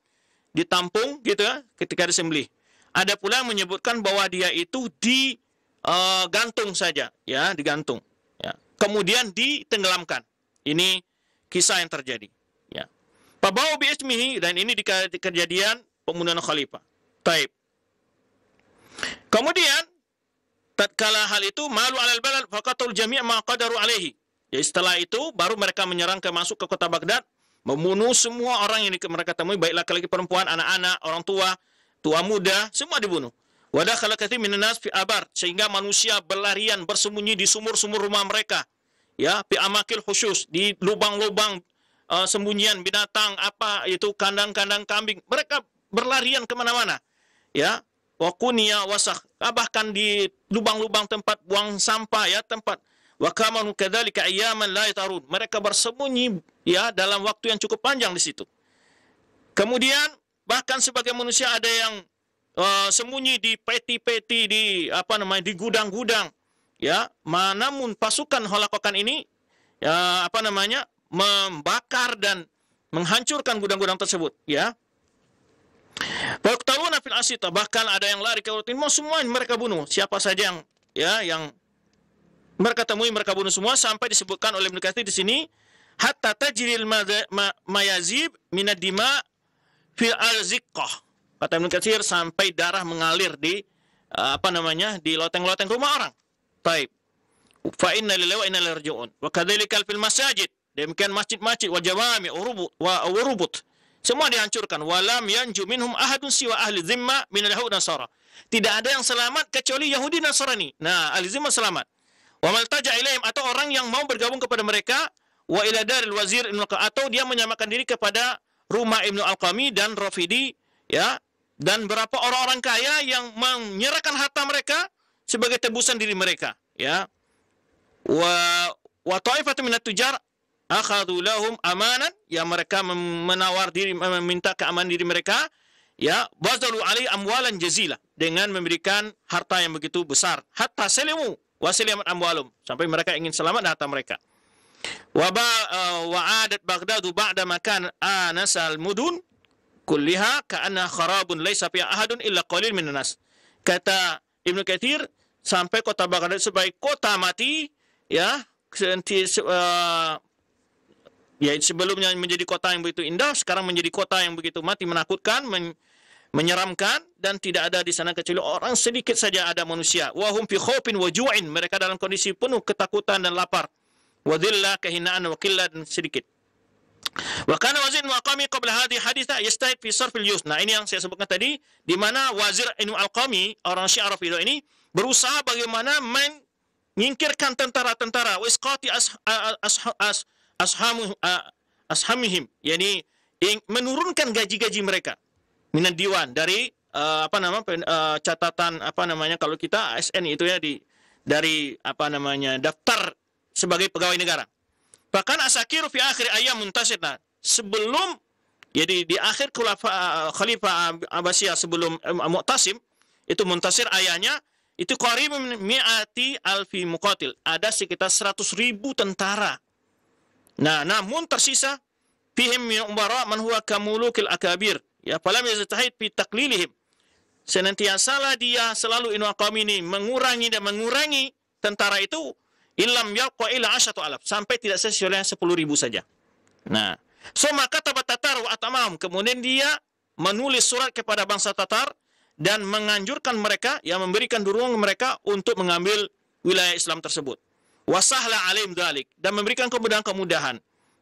ditampung gitu ya ketika disembelih. Ada pula yang menyebutkan bahwa dia itu digantung saja, ya, digantung. Ya. Kemudian ditenggelamkan. Ini kisah yang terjadi. Ya. Pabau bi'ismihi, dan ini di kejadian pembunuhan khalifah. Taib. Kemudian tatkala hal itu malu alal balad faqatul jami' ma qadaru alaihi. Ya, setelah itu baru mereka menyerang masuk ke kota Baghdad, membunuh semua orang yang mereka temui, baik laki-laki, perempuan, anak-anak, orang tua, tua muda, semua dibunuh. Wa dakhala katsir minan nas fi abar, sehingga manusia berlarian bersembunyi di sumur-sumur rumah mereka. Ya, fi amakil khusus, di lubang-lubang sembunyian binatang, apa itu kandang-kandang kambing. Mereka berlarian kemana-mana. Ya, wa kuniya wasakh, bahkan di lubang-lubang tempat buang sampah, ya, tempat. Wa kamanu kadzalika ayyaman la yatarun. Mereka bersembunyi ya dalam waktu yang cukup panjang di situ. Kemudian bahkan sebagai manusia ada yang sembunyi di peti-peti, di di gudang-gudang, ya. Namun pasukan Holakokan ini membakar dan menghancurkan gudang-gudang tersebut, ya. Waqtaluna fil asita, bahkan ada yang lari ke timur, semua mereka bunuh. Siapa saja yang mereka temui, mereka bunuh semua, sampai disebutkan oleh Ibnu Katsir di sini, hatta tajril mayazib minad dima fil al-ziqqah. Kata Ibnu Katsir, sampai darah mengalir di di loteng-loteng rumah orang. Taib. Fa inna lillahi wa inna ilaihi raji'un. Wa kadzalika fil masajid. Demikian masjid-masjid wa jawami wa urubut. Semua dihancurkan. Walam yanju minhum ahadun siwa ahli zimma min al-yahud nasara. Tidak ada yang selamat kecuali Yahudi Nasrani. Nah, ahli zimma selamat. Wa maltaja ilaihim, atau orang yang mau bergabung kepada mereka, wa ila daril wazir atau dia menyamakan diri kepada rumah Ibnu Al-Qami dan Rafidi, ya, dan berapa orang-orang kaya yang menyerahkan harta mereka sebagai tebusan diri mereka, ya. Wa ta'ifatu minat tujar akhadhu lahum amanan, ya, mereka menawar diri, meminta keamanan diri mereka, ya, bazalu alai amwalan jazila, dengan memberikan harta yang begitu besar, hatta salimu wasilimat amwalum, sampai mereka ingin selamat harta mereka. Wa'adat Baghdadu ba'da makan anasal mudun kulliha ka'anna kharabun laisa fiha ahadun illa qalil minan nas. Kata Ibnu Katsir, sampai kota Baghdad sebagai kota mati, ya, sebelumnya menjadi kota yang begitu indah, sekarang menjadi kota yang begitu mati, menakutkan, menyeramkan, dan tidak ada di sana kecuali orang sedikit saja ada manusia. Wa hum fi khaufin wa ju'in, mereka dalam kondisi penuh ketakutan dan lapar. Wa dhillah, kehinaan, wa qillah, dan sedikit. Wa kana wazir Al-Qami qabla hadhihi haditha yastahid fi sarf al-yus. Nah, ini yang saya sebutkan tadi, di mana wazir Al-Qami, orang Syiah Rafidhah ini, berusaha bagaimana menyingkirkan tentara-tentara, wa isqati ashamihim, yakni menurunkan gaji-gaji mereka. Minat diwan, dari catatan kalau kita ASN itu ya, dari daftar sebagai pegawai negara. Bahkan Asakir fi akhir ayam muntasir, sebelum, jadi di akhir Khalifah Abbasiyah sebelum Mu'tasim, itu Muntasir ayahnya, itu qaribun mi'ati alfi muqatil, ada sekitar 100.000 tentara. Nah, namun tersisa fihim min umara man huwa kamulukil akabir, ya, falam yaztahid fi taqlilihim. Senantiasalah dia selalu Ibnu Al-Qami ini mengurangi tentara itu, illam yalqa ila 10,000, sampai tidak sesuai 10.000 saja. Nah, so maka Tatar wa atamam, kemudian dia menulis surat kepada bangsa Tatar dan menganjurkan mereka, ya, memberikan dorongan mereka untuk mengambil wilayah Islam tersebut. Wasahla alaihim dzalik, dan memberikan kemudahan-kemudahan,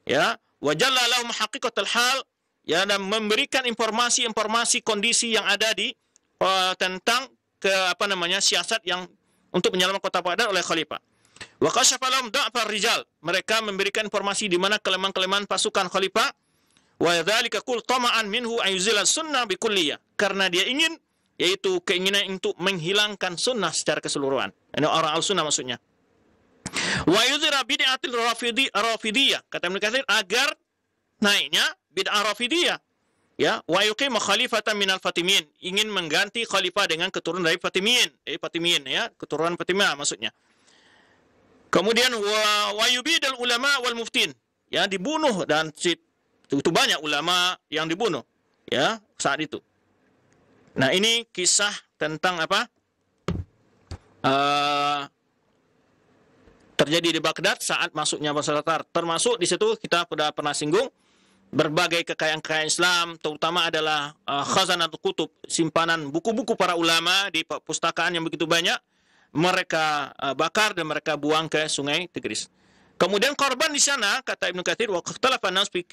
ya, wa jalla lahum haqiqatul hal, ya, dan memberikan informasi kondisi yang ada di tentang siasat yang untuk menyelamatkan kota Baghdad oleh khalifah. Wa kashafa lahum da'far rijal, mereka memberikan informasi di mana kelemahan-kelemahan pasukan khalifah. wa dzalika qul tama'an minhu ayuzila sunnah bikulliyah, karena dia ingin, yaitu keinginan untuk menghilangkan sunnah secara keseluruhan. Ini orang al-sunnah maksudnya. Wa yudhira bid'atil rafidiyah, kata Ibnu Katsir, agar naiknya bid'ah rafidiyah. Ya, wa yuqima khalifatan minal Fatimiyin, ingin mengganti khalifah dengan keturunan dari Fatimiyin, Fatimiyin ya, keturunan Fatimiyah maksudnya. Kemudian wa yubidul ulama wal muftin, ya, dibunuh, dan itu banyak ulama yang dibunuh ya saat itu. Nah, ini kisah tentang apa? Terjadi di Baghdad saat masuknya bangsa Tatar. Termasuk di situ kita sudah pernah singgung berbagai kekayaan-kekayaan Islam, terutama adalah khazanatul kutub, simpanan buku-buku para ulama di perpustakaan yang begitu banyak, mereka bakar dan mereka buang ke Sungai Tigris. Kemudian korban di sana, kata Ibnu Katsir, wa ikhtalafa an-nas fi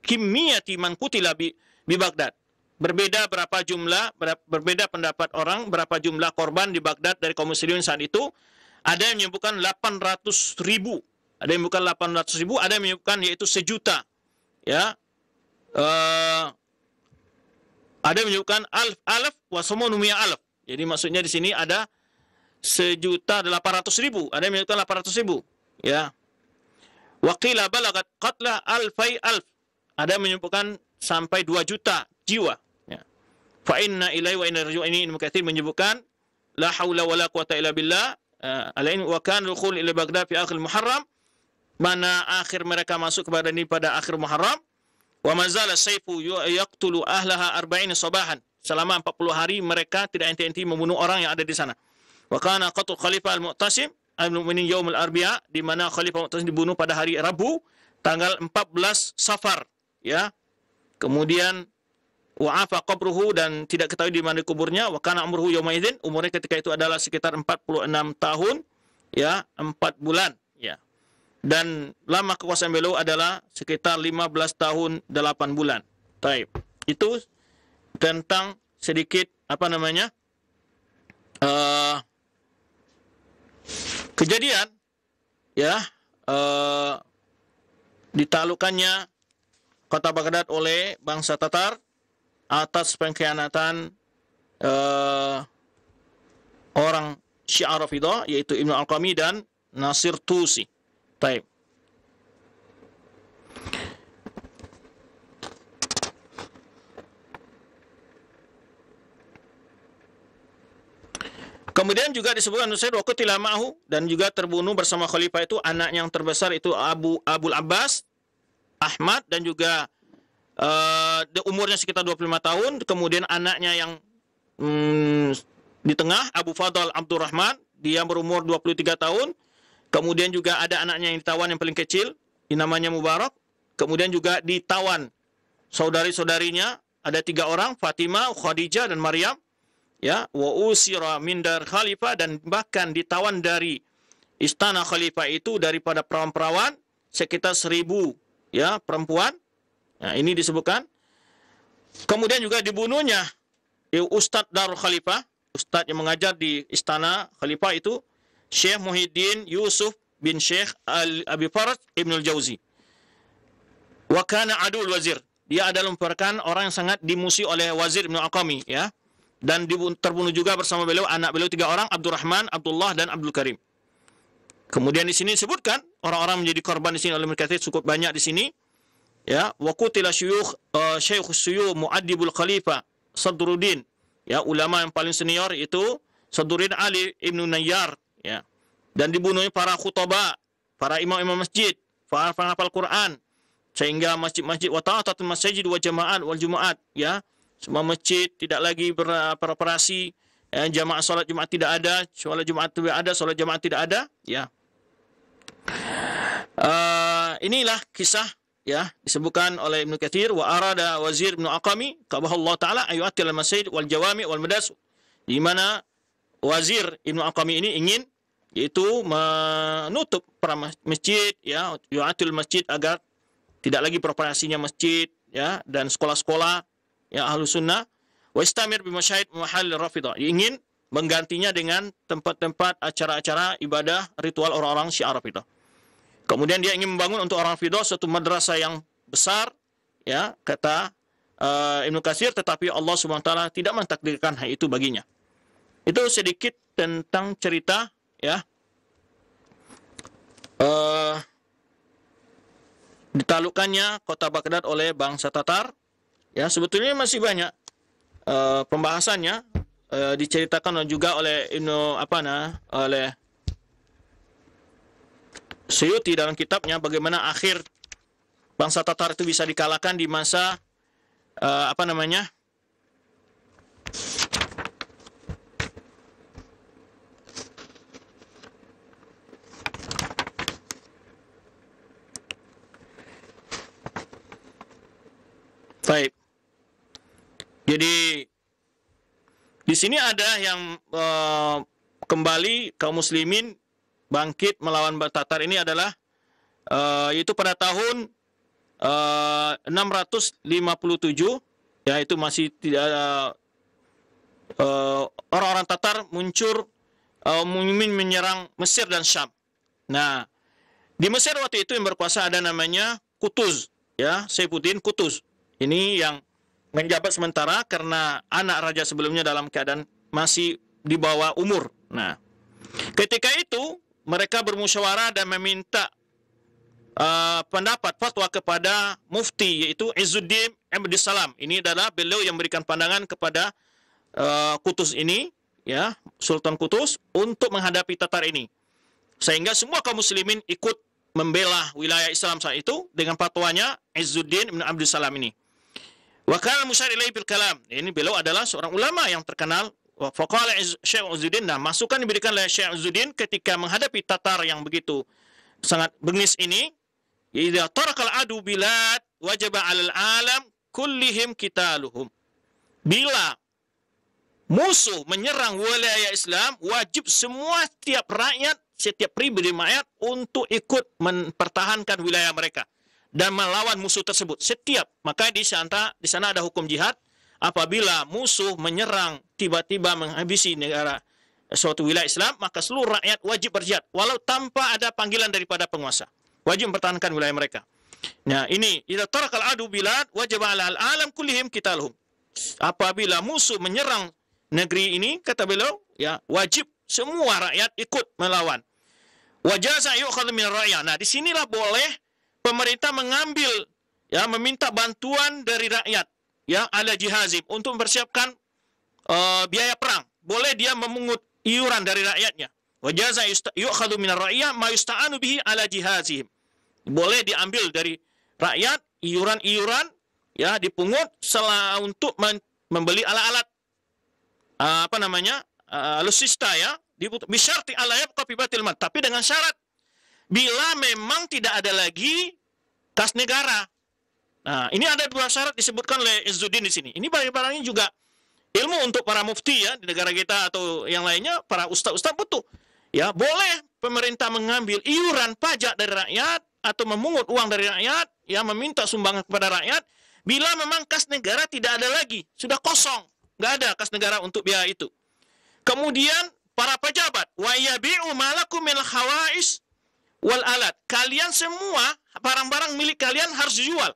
kimmiyati man qutila bi Baghdad. Berbeda berapa jumlah, berbeda pendapat orang berapa jumlah korban di Baghdad dari kaum muslimin saat itu. Ada yang menyebutkan 800.000, ada yang menyebutkan 800.000, ada yang menyebutkan yaitu 1 juta. Ya, ada yang menyebutkan alf wa samanumiyah alf. Jadi maksudnya di sini ada 1.800.000, ada yang menyebutkan 800.000. Ya, waqila balagat qatla alfai alf, ada yang menyebutkan sampai 2 juta jiwa. Ya, fa inna ilaihi wa inna raji'un, ini Ibnu Katsir menyebutkan la haula wala quwata illa billah. Alain wa kan dukhul ila Baghdad fi akhir Muharram, mana akhir mereka masuk kepada ini pada akhir Muharram. Wa mazala sayfu yaqtulu ahlaha 40 sabahan, selama 40 hari mereka tidak henti-henti membunuh orang yang ada di sana. Wa kana qatl Khalifah al-Mu'tasim al-Mu'minin yaum al-Arbi'a, di mana Khalifah Mu'tasim dibunuh pada hari Rabu tanggal 14 Safar, ya. Kemudian wa'afa qabruhu, dan tidak ketahui di mana kuburnya. Wa kana umruhu yauma idzin, umurnya ketika itu adalah sekitar 46 tahun, ya, 4 bulan, ya. Dan lama kekuasaan beliau adalah sekitar 15 tahun 8 bulan. Baik. Itu tentang sedikit apa namanya? Kejadian, ya, ditaklukkannya kota Baghdad oleh bangsa Tatar atas pengkhianatan orang Syiah Rafidah, yaitu Ibnu Al-Qami dan Nasir Tusi. Baik. Kemudian juga disebutkan Nusair wa qutila ma'ahu, dan juga terbunuh bersama khalifah itu anak yang terbesar itu Abul Abbas Ahmad, dan juga umurnya sekitar 25 tahun. Kemudian anaknya yang di tengah, Abu Fadl Abdurrahman, dia berumur 23 tahun. Kemudian juga ada anaknya yang ditawan yang paling kecil, namanya Mubarak. Kemudian juga ditawan saudari-saudarinya, ada 3 orang, Fatimah, Khadijah, dan Maryam. Ya, wa usira min dar khalifah, dan bahkan ditawan dari istana khalifah itu daripada perawan-perawan sekitar 1.000, ya, perempuan. Nah, ini disebutkan. Kemudian juga dibunuhnya Ustadz Darul Khalifah, ustadz yang mengajar di istana khalifah itu, Syekh Muhyiddin Yusuf bin Syekh Abi Faraj Ibn al-Jauzi. Wa kana adul wazir, dia adalah merupakan orang yang sangat dimusuhi oleh Wazir Ibn Al-Qami, ya. Dan terbunuh juga bersama beliau anak beliau 3 orang, Abdurrahman, Abdullah, dan Abdul Karim. Kemudian di sini disebutkan orang-orang menjadi korban di sini oleh Ibnu Katsir cukup banyak di sini. Ya, wa qutila syuyukh syuyukh Mu'addibul Khalifah Sadruddin, ya, ulama yang paling senior itu Sadruddin Ali Ibnu Nayyar, ya. Dan dibunuhnya para khutbah, para imam-imam masjid, para penghafal Quran, sehingga masjid-masjid wa ta'atatul masjid wa jama'at wal jumaat, ya. Semua masjid tidak lagi beroperasi, ya, jamaah solat Jumat tidak ada, solat Jumat tidak ada, solat jamaah tidak ada, ya. Inilah kisah, ya, disebutkan oleh Ibnu Katsir, wa arada Wazir Ibnu Al-Qami qabahallahu taala ayu'atil al-masjid wal jawami wal madas, di mana Wazir Ibnu Al-Qami ini ingin yaitu menutup para masjid, ya, yu'atil masjid agar tidak lagi beroperasinya masjid, ya, dan sekolah-sekolah, ya, Ahlus Sunnah, wa istamir bi masyahid mahal Rafidah, ingin menggantinya dengan tempat-tempat acara-acara ibadah ritual orang-orang Syiah Rafidah. Kemudian dia ingin membangun untuk orang Rafidah suatu madrasah yang besar, ya, kata Ibnu Katsir, tetapi Allah Subhanahu wa taala tidak mentakdirkan hal itu baginya. Itu sedikit tentang cerita, ya, ditaklukkannya kota Baghdad oleh bangsa Tatar. Ya, sebetulnya masih banyak pembahasannya, diceritakan juga oleh oleh Suyuti dalam kitabnya, bagaimana akhir bangsa Tatar itu bisa dikalahkan di masa baik. Jadi di sini ada yang kembali kaum muslimin bangkit melawan Tatar ini adalah itu pada tahun 657, ya, itu masih tidak orang-orang Tatar muncul menyerang Mesir dan Syam. Nah, di Mesir waktu itu yang berkuasa ada namanya Qutuz, ya, Saifuddin Qutuz. Ini yang menjabat sementara karena anak raja sebelumnya dalam keadaan masih di bawah umur. Nah, ketika itu mereka bermusyawarah dan meminta pendapat fatwa kepada mufti, yaitu Izzuddin Abdus Salam. Ini adalah beliau yang memberikan pandangan kepada Qutuz ini, ya, Sultan Qutuz, untuk menghadapi Tatar ini. Sehingga semua kaum muslimin ikut membela wilayah Islam saat itu dengan fatwanya Izzuddin bin Abdus Salam ini. Wa kana musyar ilaihi bil kalam. Ini beliau adalah seorang ulama yang terkenal. Faqala Syekh Izzuddin, nah, masukan diberikan oleh Syekh Izzuddin ketika menghadapi Tatar yang begitu sangat bengis ini. Idza tarakal adu bilad wajaba 'alal alam kullihim qitaluhum. Bila musuh menyerang wilayah Islam, wajib semua setiap rakyat, setiap pribadi rakyat untuk ikut mempertahankan wilayah mereka dan melawan musuh tersebut. Setiap, maka di sana ada hukum jihad. Apabila musuh menyerang, tiba-tiba menghabisi negara suatu wilayah Islam, maka seluruh rakyat wajib berjihad walau tanpa ada panggilan daripada penguasa. Wajib mempertahankan wilayah mereka. Nah, ini idza tarakal adu bilad wajib 'alal alam kullihim qitaluhum. Apabila musuh menyerang negeri ini, kata beliau, ya, wajib semua rakyat ikut melawan. Wajaza yu'khadhu min rakyat. Nah, disinilah boleh pemerintah mengambil, ya, meminta bantuan dari rakyat, ya, ala jihazim, untuk mempersiapkan biaya perang. Boleh dia memungut iuran dari rakyatnya. Wajaza yu'khadhu min rakyat ma yusta'anu bihi ala jihazihim. Boleh diambil dari rakyat iuran-iuran, ya, dipungut untuk membeli alat-alat alutsista, ya, bisyarti ala yabqa fi batil mal, tapi dengan syarat bila memang tidak ada lagi kas negara. Nah, ini ada dua syarat disebutkan oleh Izzuddin di sini. Ini barang-barangnya juga ilmu untuk para mufti, ya, di negara kita atau yang lainnya, para ustaz-ustaz butuh. Ya, boleh pemerintah mengambil iuran pajak dari rakyat atau memungut uang dari rakyat, ya, meminta sumbangan kepada rakyat bila memang kas negara tidak ada lagi, sudah kosong, nggak ada kas negara untuk biaya itu. Kemudian para pejabat, wa yabi'u malakum min khawais wal alat. Kalian semua barang-barang milik kalian harus dijual.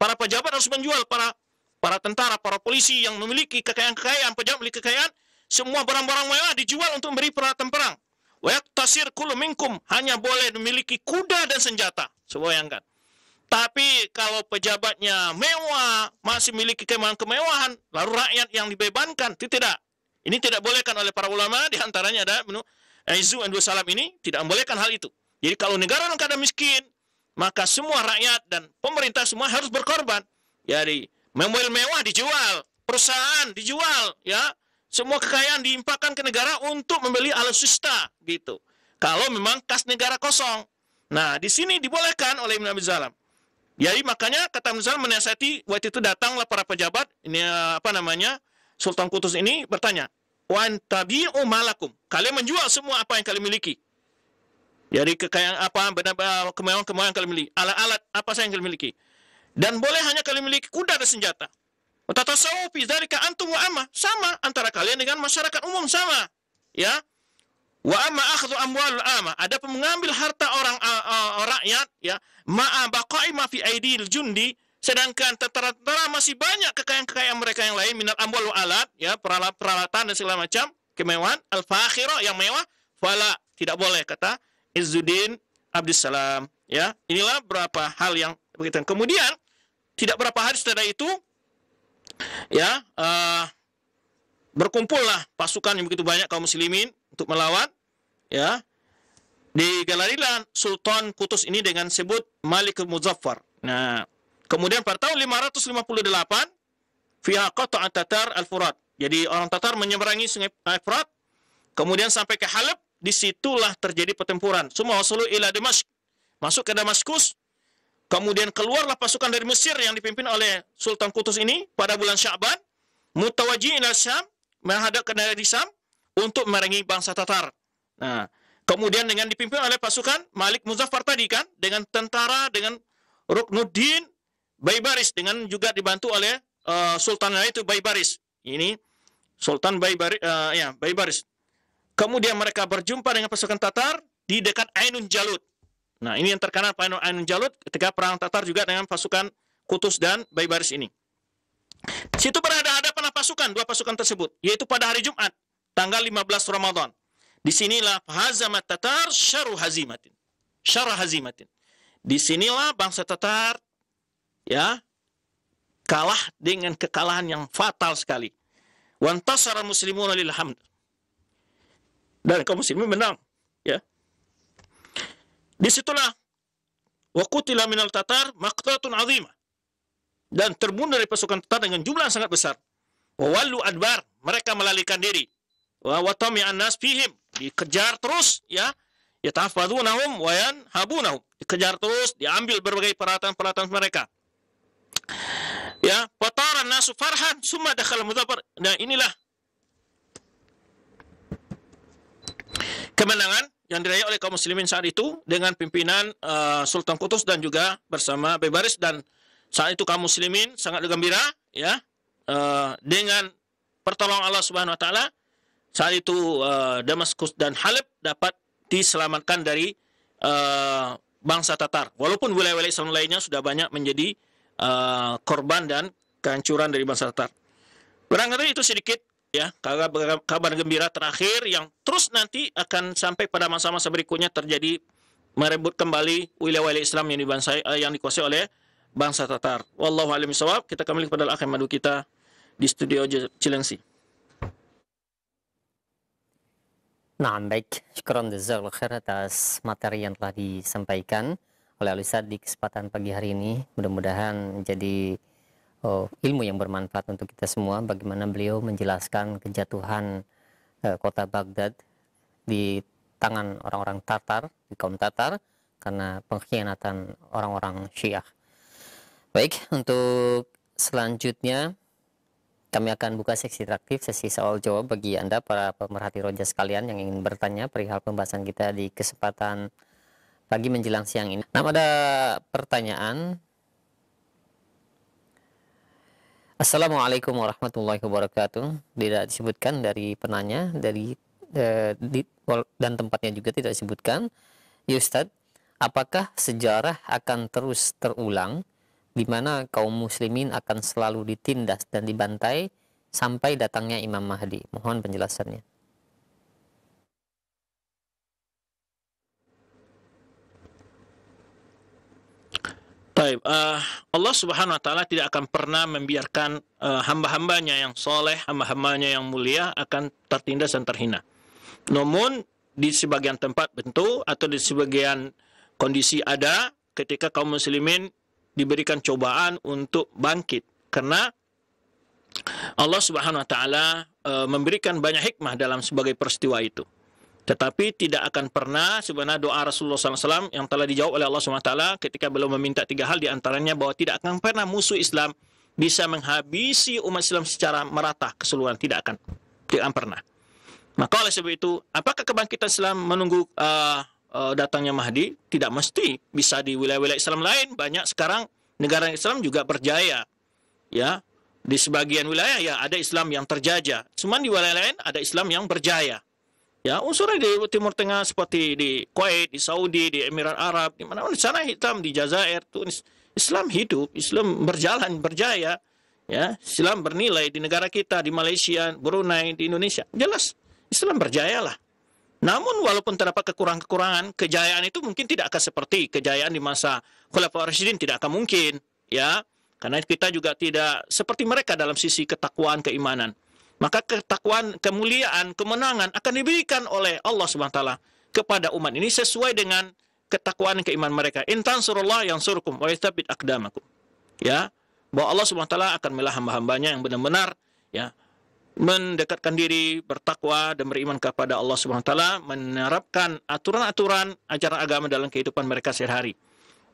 Para pejabat harus menjual, para tentara, para polisi yang memiliki kekayaan-kekayaan, pejabat memiliki kekayaan, semua barang-barang mewah dijual untuk memberi peralatan perang. Wa yaktasir kullu minkum, hanya boleh memiliki kuda dan senjata. Bayangkan. Tapi kalau pejabatnya mewah, masih memiliki kemewahan, lalu rakyat yang dibebankan, itu tidak. Ini tidak bolehkan oleh para ulama, di antaranya ada Izzuddin Abdus Salam ini tidak membolehkan hal itu. Jadi kalau negara dalam keadaan miskin, maka semua rakyat dan pemerintah semua harus berkorban. Jadi mobil mewah dijual, perusahaan dijual, ya, semua kekayaan diimpakkan ke negara untuk membeli alutsista, gitu. Kalau memang kas negara kosong. Nah, di sini dibolehkan oleh Ibnu Abdus Salam. Jadi makanya kata Ibnu Salam menasihati, waktu itu datanglah para pejabat, ini Sultan Qutuz ini bertanya, "Wa tabi'u malakum." Kalian menjual semua apa yang kalian miliki. Jadi kekayaan apa, kemewahan-kemewahan kalian miliki, alat-alat apa saja yang kalian miliki. Dan boleh hanya kalian miliki kuda dan senjata. Tatasawwu fi dzalika antum wa amma, sama antara kalian dengan masyarakat umum, sama. Ya. Wa amma akhdhu amwalul amma, ada mengambil harta orang rakyat, ya, ma'a baqa'i ma fi aidil jundi, sedangkan tentara-tentara masih banyak kekayaan-kekayaan mereka yang lain, minal amwal wa alat, ya, peralatan dan segala macam kemewahan, al-fakhira yang mewah, fala, tidak boleh, kata Izzuddin Abdussalam. Ya, inilah beberapa hal yang begitu. Kemudian tidak berapa hari setelah itu, ya, berkumpullah pasukan yang begitu banyak kaum muslimin untuk melawan, ya. Digelarilah Sultan Qutus ini dengan sebut Malik Muzaffar. Nah, kemudian pada tahun 558 fiha qata'a Tatar al-Furat. Jadi orang Tatar menyeberangi sungai Furat, kemudian sampai ke Halab, disitulah terjadi pertempuran. Semua wasulu ila Damashq, masuk ke Damaskus. Kemudian keluarlah pasukan dari Mesir yang dipimpin oleh Sultan Qutus ini pada bulan Sya'ban, mutawajjihin ila Syam, menghadap ke daerah di Syam untuk memerangi bangsa Tatar. Nah, kemudian dengan dipimpin oleh pasukan Malik Muzaffar tadi kan, dengan tentara, dengan Ruknuddin Baybaris, dengan juga dibantu oleh Sultan itu Baybaris. Ini Sultan Baybaris. Kemudian mereka berjumpa dengan pasukan Tatar di dekat Ainun Jalut. Nah, ini yang terkenal Ainun Jalut ketika perang Tatar juga dengan pasukan Qutus dan Baybaris ini. Situ berhadapan pasukan, dua pasukan tersebut, yaitu pada hari Jumat, tanggal 15 Ramadan. Disinilah hazamat Tatar syarru hazimatin. Syarra hazimatin. Disinilah bangsa Tatar, ya, kalah dengan kekalahan yang fatal sekali. Wantasara muslimuna lil hamd. Dan kaum muslimin menang, ya. Disitulah wa qutila minal Tatar maqtatun azimah. Dan terbunuh dari pasukan Tatar dengan jumlah yang sangat besar. Wa wallu adbar, mereka melalikan diri. Wa tami'an nas fihim, dikejar terus, ya. Yatahfadunahum wa yanhabunahum, dikejar terus, diambil berbagai peralatan-peralatan mereka. Ya, fataran nasu farhan summa dakhala Muzaffar. Nah, inilah kemenangan yang diraih oleh kaum muslimin saat itu dengan pimpinan Sultan Qutus dan juga bersama Baybaris, dan saat itu kaum muslimin sangat gembira, ya, dengan pertolongan Allah Subhanahu wa taala. Saat itu Damaskus dan Halab dapat diselamatkan dari bangsa Tatar. Walaupun wilayah-wilayah Islam lainnya sudah banyak menjadi korban dan kehancuran dari bangsa Tatar. Barangkali itu sedikit, ya, kabar gembira terakhir yang terus nanti akan sampai pada masa-masa berikutnya terjadi merebut kembali wilayah-wilayah Islam yang dikuasai oleh bangsa Tatar. Wallahu a'lam bishawab. Kita kembali kepada al-akhi madu kita di studio Cilengsi. Nah, baik. Syukran jazakallahu khair atas materi yang telah disampaikan oleh Al-Ustadz di kesempatan pagi hari ini. Mudah-mudahan menjadi ilmu yang bermanfaat untuk kita semua, bagaimana beliau menjelaskan kejatuhan kota Baghdad di tangan orang-orang Tatar, di kaum Tatar, karena pengkhianatan orang-orang Syiah. Baik, untuk selanjutnya kami akan buka seksi interaktif, sesi soal jawab bagi Anda para pemerhati roja sekalian yang ingin bertanya perihal pembahasan kita di kesempatan pagi menjelang siang ini. Nah, ada pertanyaan. Assalamualaikum warahmatullahi wabarakatuh. Tidak disebutkan dari penanya, dan tempatnya juga tidak disebutkan. Ya Ustadz, apakah sejarah akan terus terulang di mana kaum muslimin akan selalu ditindas dan dibantai sampai datangnya Imam Mahdi? Mohon penjelasannya. Baik, Allah Subhanahu wa taala tidak akan pernah membiarkan hamba-hambanya yang soleh, hamba-hambanya yang mulia akan tertindas dan terhina. Namun di sebagian tempat bentuk atau di sebagian kondisi ada ketika kaum muslimin diberikan cobaan untuk bangkit, karena Allah Subhanahu wa taala memberikan banyak hikmah dalam sebagai peristiwa itu. Tetapi tidak akan pernah sebenarnya doa Rasulullah SAW yang telah dijawab oleh Allah SWT ketika beliau meminta 3 hal, diantaranya bahwa tidak akan pernah musuh Islam bisa menghabisi umat Islam secara merata keseluruhan. Tidak akan pernah. Maka oleh sebab itu, apakah kebangkitan Islam menunggu datangnya Mahdi? Tidak mesti. Bisa di wilayah-wilayah Islam lain. Banyak sekarang negara Islam juga berjaya. Ya, di sebagian wilayah ya ada Islam yang terjajah. Cuman di wilayah lain ada Islam yang berjaya. Ya, unsurnya di Timur Tengah seperti di Kuwait, di Saudi, di Emirat Arab, di mana di sana hitam, di Jazair, Tunis. Islam hidup, Islam berjalan, berjaya, ya. Islam bernilai di negara kita, di Malaysia, Brunei, di Indonesia. Jelas Islam berjaya lah. Namun walaupun terdapat kekurangan-kekurangan, kejayaan itu mungkin tidak akan seperti kejayaan di masa Khulafaur Rasyidin, tidak akan mungkin, ya. Karena kita juga tidak seperti mereka dalam sisi ketakwaan, keimanan. Maka ketakwaan, kemuliaan, kemenangan akan diberikan oleh Allah Subhanahu wa taala kepada umat ini sesuai dengan ketakwaan dan keimanan mereka. In tansurullah yansurkum wa yatsabbit aqdamakum. Ya, bahwa Allah Subhanahu wa taala akan membela hamba-hambanya yang benar-benar, ya, mendekatkan diri, bertakwa dan beriman kepada Allah Subhanahu wa taala, menerapkan aturan-aturan ajaran agama dalam kehidupan mereka sehari-hari.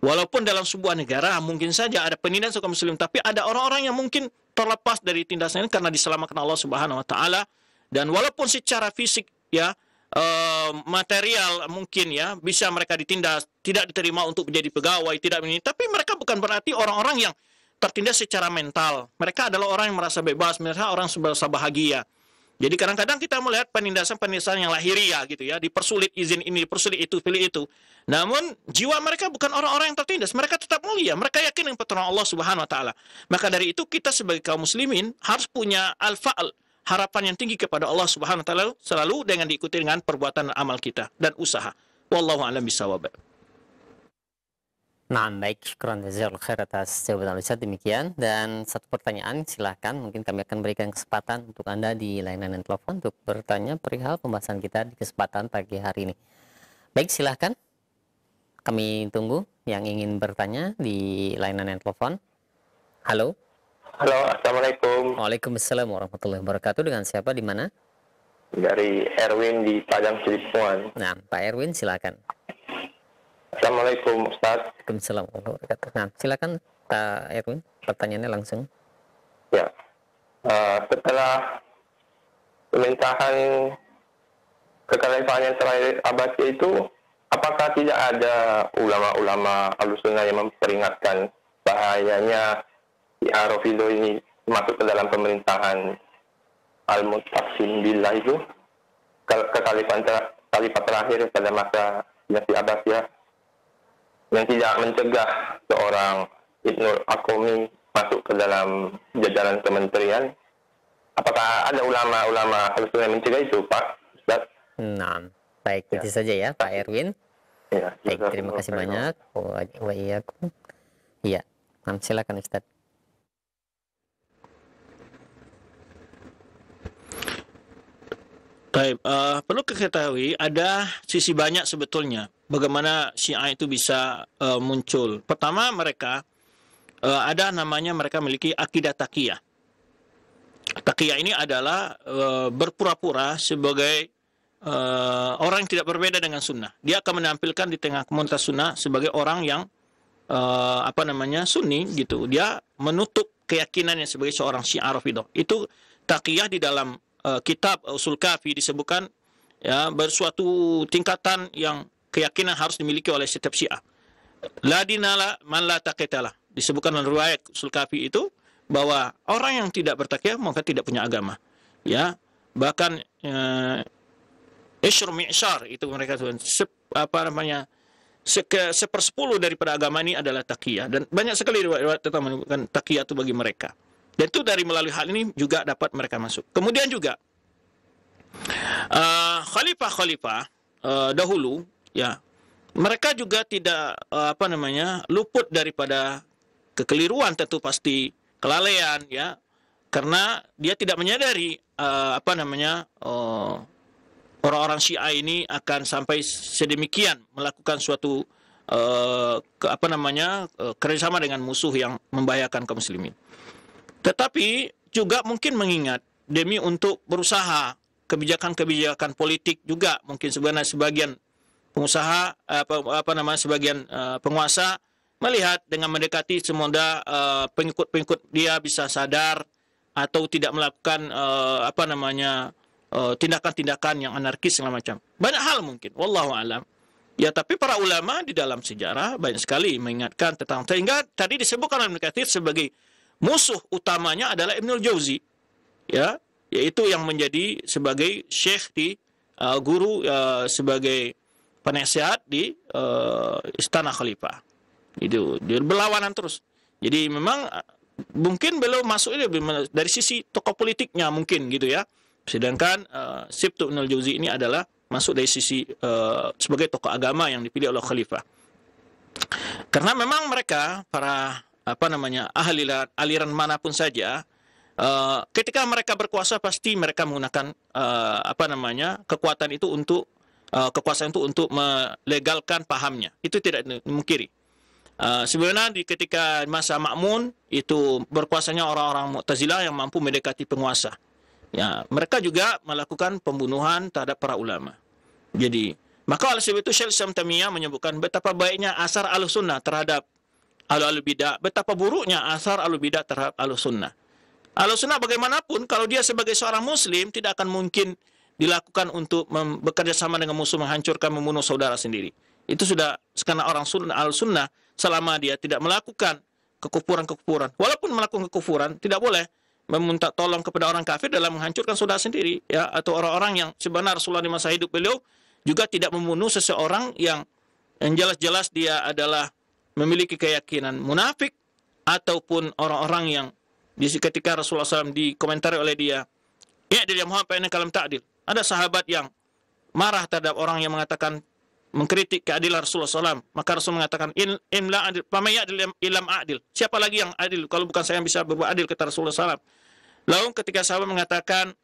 Walaupun dalam sebuah negara mungkin saja ada penindasan kaum muslim, tapi ada orang-orang yang mungkin terlepas dari tindasan ini karena diselamatkan Allah Subhanahu wa taala, dan walaupun secara fisik, ya, material mungkin, ya, bisa mereka ditindas, tidak diterima untuk menjadi pegawai, tidak ini, tapi mereka bukan berarti orang-orang yang tertindas secara mental. Mereka adalah orang yang merasa bebas, merasa orang merasa bahagia. Jadi kadang-kadang kita melihat penindasan-penindasan yang lahiriah gitu, ya, dipersulit izin ini, dipersulit itu, pilih itu. Namun jiwa mereka bukan orang-orang yang tertindas, mereka tetap mulia, mereka yakin dengan pertolongan Allah Subhanahu wa taala. Maka dari itu kita sebagai kaum muslimin harus punya al-fa'al, harapan yang tinggi kepada Allah Subhanahu wa taala, selalu dengan diikuti dengan perbuatan amal kita dan usaha. Wallahu a'lam bishawab. Nah, baik, syukran jazakallahu khair atas jawaban Ustaz. Demikian, dan satu pertanyaan silahkan, mungkin kami akan berikan kesempatan untuk Anda di layanan telepon untuk bertanya perihal pembahasan kita di kesempatan pagi hari ini. Baik, silahkan, kami tunggu yang ingin bertanya di layanan telepon. Halo. Halo, assalamualaikum. Waalaikumsalam warahmatullahi wabarakatuh. Dengan siapa, di mana? Dari Erwin di Padang Cilipuan. Nah, Pak Erwin, silakan. Assalamualaikum Ustaz. Waalaikumsalam warahmatullahi wabarakatuh. Nah, silakan Pak Erwin, pertanyaannya langsung. Ya, setelah pemerintahan kekhalifahan yang terakhir Abbasiyah itu, apakah tidak ada ulama-ulama Ahlussunnah yang memperingatkan bahayanya Syiah Rafidhah ini masuk ke dalam pemerintahan Al-Muttaqin Billah itu, khalifah terakhir pada masa dinasti Abbasiyah, yang tidak mencegah seorang Ibnul Aqami masuk ke dalam jajaran kementerian? Apakah ada ulama-ulama Ahlussunnah yang mencegah itu, Pak Ustaz? Nah, baik, itu saja ya Pak Erwin. Ya, Baik, terima kasih banyak. Wa iyyakum. Iya, nah, silakan Ustaz. Baik, perlu diketahui ada sisi banyak sebetulnya bagaimana Syiah itu bisa muncul. Pertama, mereka ada namanya, mereka memiliki akidah taqiyah. Taqiyah ini adalah berpura-pura sebagai orang yang tidak berbeda dengan sunnah. Dia akan menampilkan di tengah komunitas sunnah sebagai orang yang Sunni gitu. Dia menutup keyakinannya sebagai seorang Syiah Rafidhah. Itu taqiyah di dalam kitab Usul Kafi disebutkan, ya, bersuatu tingkatan yang keyakinan harus dimiliki oleh setiap Syiah. La dinala man la taqiyatalah. Disebutkan dalam riwayat Usul Kafi itu bahwa orang yang tidak bertakiyah maka tidak punya agama. Ya, bahkan isyur mi'syar itu mereka sepersepuluh daripada agama ini adalah taqiyah, dan banyak sekali riwayat tentang menunjukkan taqiyah itu bagi mereka. Dan itu dari melalui hal ini juga dapat mereka masuk. Kemudian juga khalifah-khalifah dahulu, ya, mereka juga tidak luput daripada kekeliruan, tentu pasti kelalaian, ya, karena dia tidak menyadari orang-orang Syiah ini akan sampai sedemikian melakukan suatu kerjasama dengan musuh yang membahayakan kaum muslimin. Tetapi juga mungkin mengingat demi untuk berusaha kebijakan-kebijakan politik juga, mungkin sebenarnya sebagian pengusaha sebagian penguasa melihat dengan mendekati semoga pengikut-pengikut dia bisa sadar atau tidak melakukan tindakan-tindakan yang anarkis segala macam. Banyak hal mungkin, wallahu alam. Ya, tapi para ulama di dalam sejarah banyak sekali mengingatkan tentang, sehingga tadi disebutkan oleh Ibnu Katsir sebagai musuh utamanya adalah Ibnul Jauzi, ya, yaitu yang menjadi sebagai syekh di guru sebagai penasihat di istana khalifah. Itu dia berlawanan terus. Jadi memang mungkin beliau masuknya dari sisi tokoh politiknya mungkin gitu ya. Sedangkan Sibtu Ibnul Jauzi ini adalah masuk dari sisi sebagai tokoh agama yang dipilih oleh khalifah. Karena memang mereka para ahli aliran manapun saja, ketika mereka berkuasa pasti mereka menggunakan kekuatan itu untuk kekuasaan itu untuk melegalkan pahamnya. Itu tidak dimungkiri. Sebenarnya ketika masa Ma'mun itu berkuasanya orang-orang Mu'tazilah yang mampu mendekati penguasa. Ya, mereka juga melakukan pembunuhan terhadap para ulama. Jadi, maka oleh sebab itu Syekh Islam Taimiyah menyebutkan betapa baiknya asar Ahlussunnah terhadap Ahlul Bidah, betapa buruknya asar Ahlul Bidah terhadap Ahlussunnah. Ahlussunnah bagaimanapun kalau dia sebagai seorang muslim tidak akan mungkin dilakukan untuk bekerja sama dengan musuh menghancurkan membunuh saudara sendiri. Itu sudah karena orang Ahlussunnah selama dia tidak melakukan kekufuran-kekufuran. Walaupun melakukan kekufuran tidak boleh meminta tolong kepada orang kafir dalam menghancurkan saudara sendiri ya, atau orang-orang yang sebenarnya Rasulullah di masa hidup beliau juga tidak membunuh seseorang yang jelas-jelas dia adalah memiliki keyakinan munafik, ataupun orang-orang yang ketika Rasulullah SAW dikomentari oleh dia, ya dia Muhammad fa innaka lam ta'dil. Ada sahabat yang marah terhadap orang yang mengatakan mengkritik keadilan Rasulullah SAW, maka Rasul mengatakan imla adil pamaya ilam adil. Siapa lagi yang adil kalau bukan saya yang bisa berbuat adil, kata Rasulullah SAW. Lalu ketika sahabat mengatakan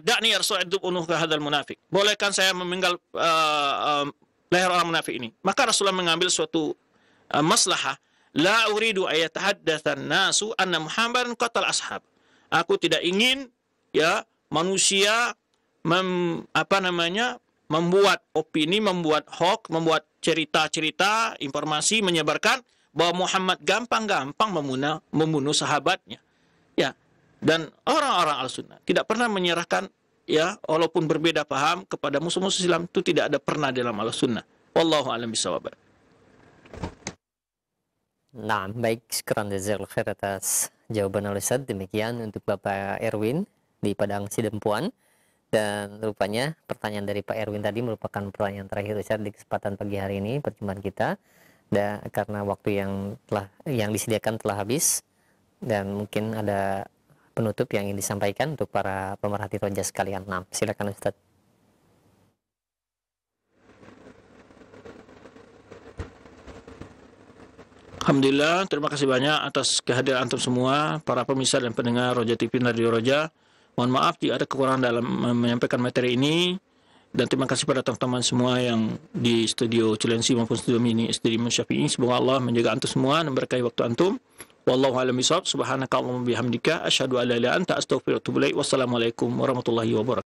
dakni ya Rasul adub unuh ke hadal munafik, bolehkan saya memenggal leher orang munafik ini? Maka Rasulullah mengambil suatu maslahah, la uridu ayatahaddatsan nasu anna Muhammadan qatal ashab. Aku tidak ingin ya manusia membuat opini, membuat hoax, membuat cerita-cerita, informasi, menyebarkan bahwa Muhammad gampang-gampang membunuh sahabatnya. Ya, dan orang-orang Ahlussunnah tidak pernah menyerahkan ya, walaupun berbeda paham kepada musuh-musuh Islam, itu tidak ada pernah dalam Ahlussunnah. Wallahu a'lam bishawab. Nah, baik, syukran jazakallahu khair atas jawaban Al-Ustaz. Demikian untuk Bapak Erwin di Padang Sidempuan. Dan rupanya pertanyaan dari Pak Erwin tadi merupakan pertanyaan terakhir Ustaz di kesempatan pagi hari ini perjumpaan kita. Dan karena waktu yang disediakan telah habis, dan mungkin ada penutup yang ingin disampaikan untuk para pemerhati roja sekalian. Nah, silakan Ustaz. Alhamdulillah, terima kasih banyak atas kehadiran antum semua, para pemirsa dan pendengar Roja TV dan Radio Roja. Mohon maaf jika ada kekurangan dalam menyampaikan materi ini, dan terima kasih pada teman-teman semua yang di studio Cilensi maupun studio Mini Studio Syafi'i. Semoga Allah menjaga antum semua dan berkahi waktu antum. Wallahu a'lam bishawab. Subhanakallahumma bihamdika asyhadu an la ilaha illa anta astaghfiruka wa atubu ilaik. Wassalamualaikum warahmatullahi wabarakatuh.